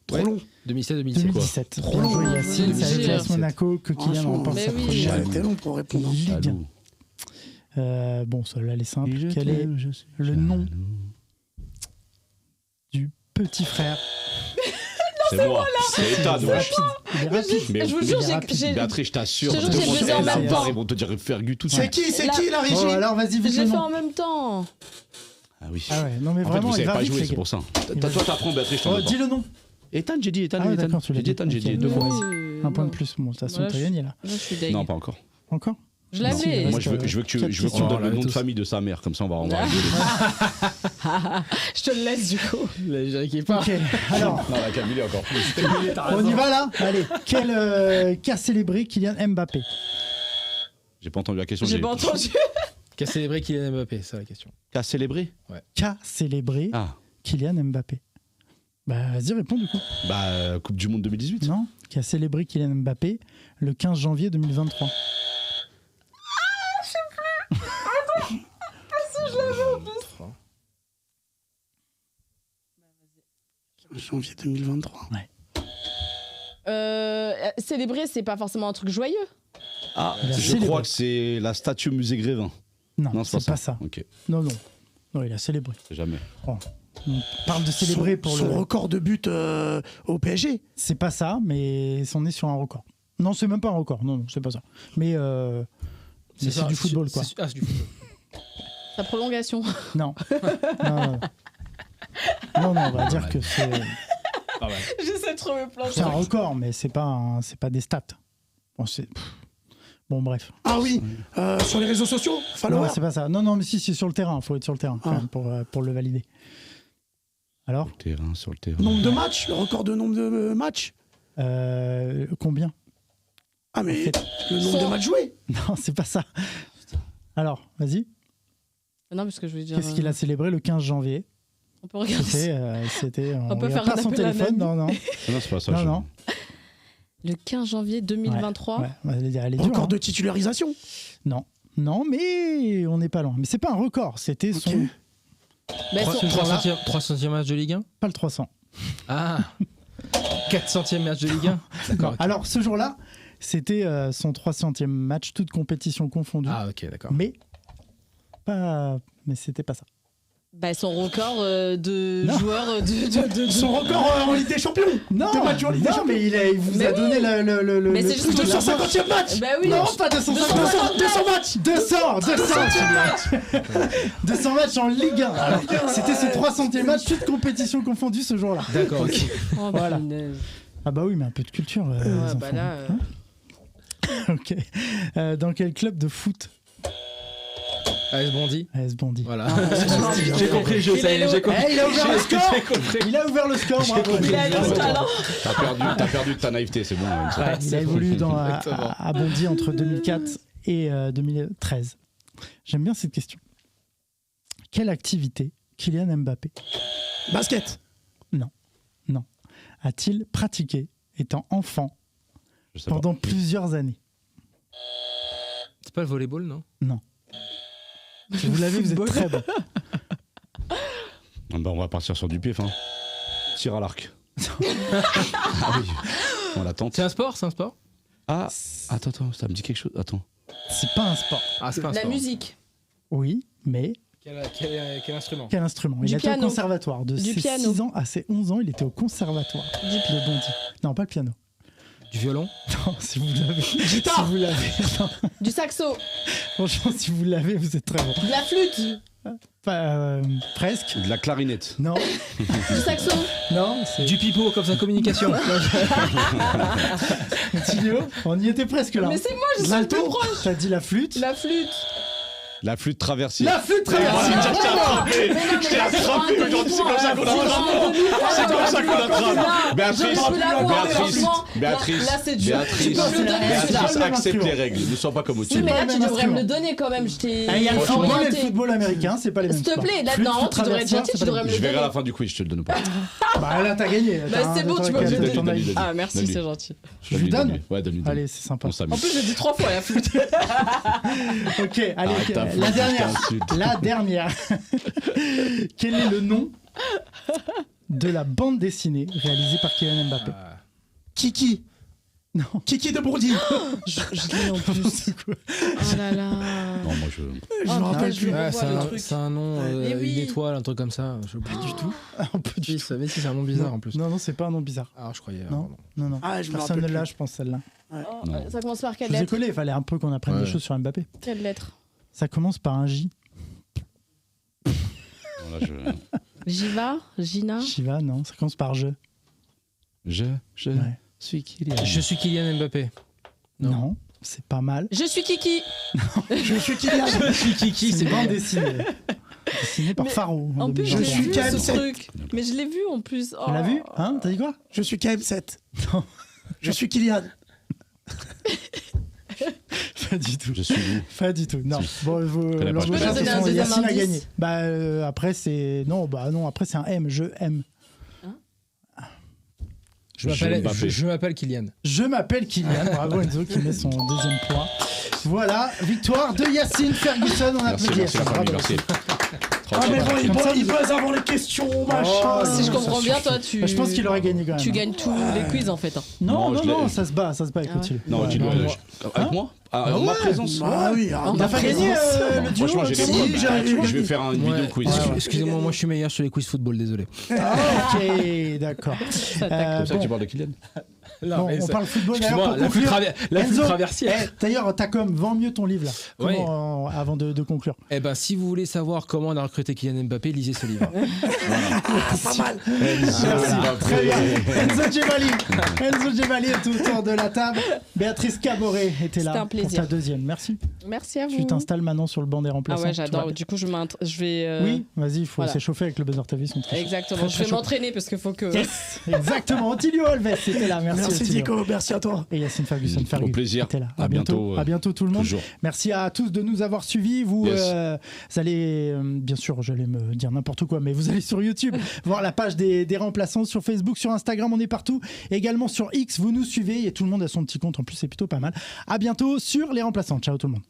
Trop Ouais. long. 2017. 2017. Trop Bien joué, long. Yacine. C'est avec 2017. l'AS Monaco que Kylian Franchement, remporte mais sa oui. première C'était long pour répondre. Ligue 1. Jaloux. Bon, celle-là, elle est simple. Quel est le nom du petit frère? C'est moi. C'est Ethan, Il est wesh. rapide. Il est rapide. Mais Je vous il jure, est rapide. j'ai. Béatrice, je t'assure. Je te jure, j'ai demande- buzzé en la même barre, temps. ils vont te dire Fergus tout de C'est suite. qui la régie? Oh, alors vas-y, vite J'ai le fait nom. en même temps. Ah oui. Ah ouais, non mais En fait, vraiment, vous il savez va pas vite, jouer, les c'est gars. pour ça. Il va Toi, t'apprends, Béatrice, je Oh, t'en veux dis pas. le nom. Ethan, j'ai dit Ethan. Ah ouais, Ethan. d'accord, tu l'as J'ai dit dit. Ethan, j'ai dit Ok. deux fois. Oui, Un point de non. plus. Bon, de toute façon, Voilà, t'as je- gagné là. Là, je suis deg. Non, pas encore. Encore? Je l'avais. Moi, je veux que tu me questions. donnes le nom de tous. famille de sa mère, comme ça, on va rigoler. Je te le laisse du coup. J'inquiète pas. Ok, alors, Non, la Camille encore plus. on y va là? Allez, qu'a célébré Kylian Mbappé? J'ai pas entendu la question. J'ai pas entendu. Qu'a célébré Kylian Mbappé, c'est la question. Qu'a célébré? Qu'a célébré Ah, Kylian Mbappé? Bah, vas-y, réponds du coup. bah, Coupe du Monde 2018. Non? Qu'a célébré Kylian Mbappé le 15 janvier 2023? Janvier 2023. Célébrer, c'est pas forcément un truc joyeux. Ah, Il a je célébré. crois que c'est la statue musée Grévin. Non, c'est pas pas ça. Ok, Non, non. Non, il a célébré. jamais. On parle de célébrer pour son le. record de but au PSG. C'est pas ça, mais on est sur un record. Non, c'est même pas un record. Non, non, c'est pas ça. Mais c'est ça, du football, quoi. Ah, c'est du football. Sa prolongation. Non. Non, non, on va dire que c'est J'essaie de trouver plein de c'est un trucs. record, mais c'est pas des stats. Bon, bref. Ah oui, sur les réseaux sociaux, Non, follower. c'est pas ça. Non, non, mais si, c'est sur le terrain. Il faut être sur le terrain quand Ah. même pour le valider. Alors, Sur le terrain. Nombre de matchs, le record de nombre de matchs. combien? Ah mais En fait- le nombre de matchs joués. Non, c'est pas ça. Alors, vas-y. Non, parce que je voulais dire. Qu'est-ce qu'il a célébré le 15 janvier? On peut regarder. C'était. On peut regarde faire pas un son appel à téléphone. Manu. Non, non. Non, c'est pas ça. Non, je- non. Le 15 janvier 2023. Ouais, elle est dure, Record hein. de titularisation. Non. Non, mais on n'est pas loin. Mais c'est pas un record. C'était son. Ok. Bah, son- 300e match de Ligue 1. Pas le 300. Ah 400e match de Ligue 1. D'accord. Alors, ce jour-là, c'était son 300e match, toute compétition confondue. Ah, ok, d'accord. Mais c'était pas ça. Bah, son record de Non. joueurs de. Son record en Ligue des Champions. Non, Des matchs en Ligue des non, Champions. mais il vous Mais a oui. donné le Mais c'est truc juste de la 250e match. Bah oui. Non, pas 250. 200 matchs. 200 matchs en Ligue 1. Alors, c'était ce 300e match, toute compétition confondue ce jour-là. D'accord, ok. Oh, Voilà. punaise. Ah bah oui, mais un peu de culture. les Ouais, enfants. bah là. Ok. Dans quel club de foot AS Bondy. AS Bondy. Voilà. J'ai compris le jeu, ça y est, j'ai compris. Il a ouvert le J'ai score. compris. Il a ouvert le score. Bravo. Il a du talent. T'as perdu de ta naïveté, c'est bon. Ouais, il a évolué Exactement. à Bondy entre 2004 et 2013. J'aime bien cette question. Quelle activité Kylian Mbappé Basket. Non. A-t-il pratiqué étant enfant Je sais pas. pendant plusieurs années? C'est pas le volleyball, non? Non. Si vous l'avez, vous êtes très bon. Ah bah, on va partir sur du pif. Hein. Tir à l'arc. Ah oui. On l'attente. C'est un sport, Ah, attends, ça me dit quelque chose. Attends. C'est pas un sport. Ah, c'est pas un La sport. Ah, musique. Oui, mais Quel instrument? quel instrument? Du Il était au piano. conservatoire. De Du ses piano. 6 ans à ses 11 ans, il était au conservatoire de Bondy. Non, pas le piano. Du violon? Non, si vous l'avez. Si vous l'avez. Non, Du saxo. franchement, si vous l'avez, vous êtes très bon. De la flûte. Presque. De la clarinette. Non, Du saxo. non, c'est Du pipeau, comme ça, communication. Tilio. On y était presque là. Mais c'est moi, je suis le L'alto, plus proche. t'as dit la flûte. La flûte. La flûte traversière. La flûte traversière. Mais non, mais Je t'ai attrapé aujourd'hui, c'est comme ça qu'on attrape. C'est comme ça qu'on attrape. Béatrice, Béatrice, Là, c'est dur. Béatrice, Tu peux me le donner, Béatrice, celui-là. accepte les règles. Ne sois pas comme Oui, au-dessus. mais là, pas le tu même devrais me le instrument. donner quand même. Je t'ai. Il y a le football et le orienté. football américain, c'est pas les mêmes S'il te sports. plaît, là, Flûte, non, flûte tu devrais être traversière, gentil, c'est tu pas devrais me les Je le verrai à la donner. fin du quiz, je te le donne pas. mêmes. Bah là, t'as gagné. Bah, c'est bon, tu peux me le Donne-lui, donner. donne-lui. Ah, merci, Donne-lui. c'est gentil. Je lui donne. Ouais, donne-lui. Allez, c'est sympa. On s'amuse. En plus, j'ai dit 3 fois la flûte. Ok, allez, Arrête ta la flûte, dernière. je t'insulte. La dernière. Quel est le nom de la bande dessinée réalisée par Kylian Mbappé? Kiki. Non. Kiki de Bondy. Je l'ai en plus. Oh là là. Non, moi je. Je me rappelle plus. Ouais, revois le truc. c'est un nom, Eh oui. une étoile, un truc comme ça. Je sais pas du tout. Ah, pas du tout. Mais si, c'est un nom bizarre en plus. Non, c'est pas un nom bizarre. Ah, je croyais. Non. Non. Ah, je me Personne ne rappelle l'a, plus. je pense, celle-là. Oh, Non. ça commence par Je quelle vous ai lettre? collé, il fallait un peu qu'on apprenne Ouais. des choses sur Mbappé. Quelle lettre? Ça commence par un J. Non, là, Jiva? Gina? Shiva, non, ça commence par je. je Ouais. suis Kylian. Je suis Kylian Mbappé. Non. Non, c'est pas mal. Je suis Kiki. Je suis Kylian. Je suis Kiki, C'est une bande dessinée. Dessinée par Mais Faro. En plus, je 2021. l'ai suis vu KM7. ce truc. Mais je l'ai vu en plus. Tu l'as Oh. vu? Hein? T'as dit quoi? Je suis KM7. Non. Je suis Kylian. Pas du tout. Je suis vous. Pas du tout. Non. Bon, connais pas. l'anglais, Je peux de te toute donner un façon, deuxième Yacine a indice gagné. Bah après c'est non, après c'est un M. Je aime. Je m'appelle Kylian. Je m'appelle Kylian. Bravo Enzo qui met son deuxième point. Voilà, victoire de Yacine Ferguson. On Merci, applaudit. merci la Bravo. famille, merci. Ah, mais bon, Comme ça, il buzz avant les questions, machin. Oh, Si je ça comprends bien, suffit. toi, tu. Bah, je pense qu'il aurait gagné quand même. Tu gagnes tous les quiz en fait. Hein. Non, Non, je non, l'ai- ça se bat, écoute. Ah ouais. Non, Ouais, dis-le. non, Avec moi Ah En ma ouais. présence Ah oui, On n'a pas gagné le duo. Franchement, j'ai les si, preuves. j'ai- Je vais faire une vidéo quiz. Excusez-moi, moi je suis meilleur sur les quiz football, désolé. Ah, ok, d'accord. C'est comme ça que tu parles de Kylian. Bon, on parle football d'ailleurs. Excuse-moi, pour la flûte conclure. Enzo, Enzo, traversière. D'ailleurs, t'as comme vend mieux ton livre là. Oui. Comment, avant de conclure. Eh ben, si vous voulez savoir comment on a recruté Kylian Mbappé, lisez ce livre. pas mal. Merci. Très bien. Enzo Gemali est autour de la table. Béatrice Caboret était C'était là un pour plaisir. ta deuxième. Merci. Merci à vous. Tu t'installes maintenant sur le banc des Ah remplaçants. ouais, Tout va j'adore. bien. Du coup, je vais. Oui, vas-y, il faut voilà. s'échauffer avec le buzzer TV. Ils sont très chauds. Exactement. Très, Je très vais chauds. m'entraîner parce qu'il faut que. Yes, exactement. Antilio Alves était là. Merci, Merci Antilio. Nico, merci à toi. Et Yacine Ferguson. Au Fergus plaisir. était là. À bientôt, À bientôt tout le monde. Toujours. Merci à tous de nous avoir suivis. Vous, Yes. allez, bien sûr, j'allais me dire n'importe quoi, mais vous allez sur YouTube voir la page des remplaçants, sur Facebook, sur Instagram, on est partout. Et également sur X, vous nous suivez et tout le monde a son petit compte. En plus, c'est plutôt pas mal. À bientôt sur les remplaçants. Ciao tout le monde.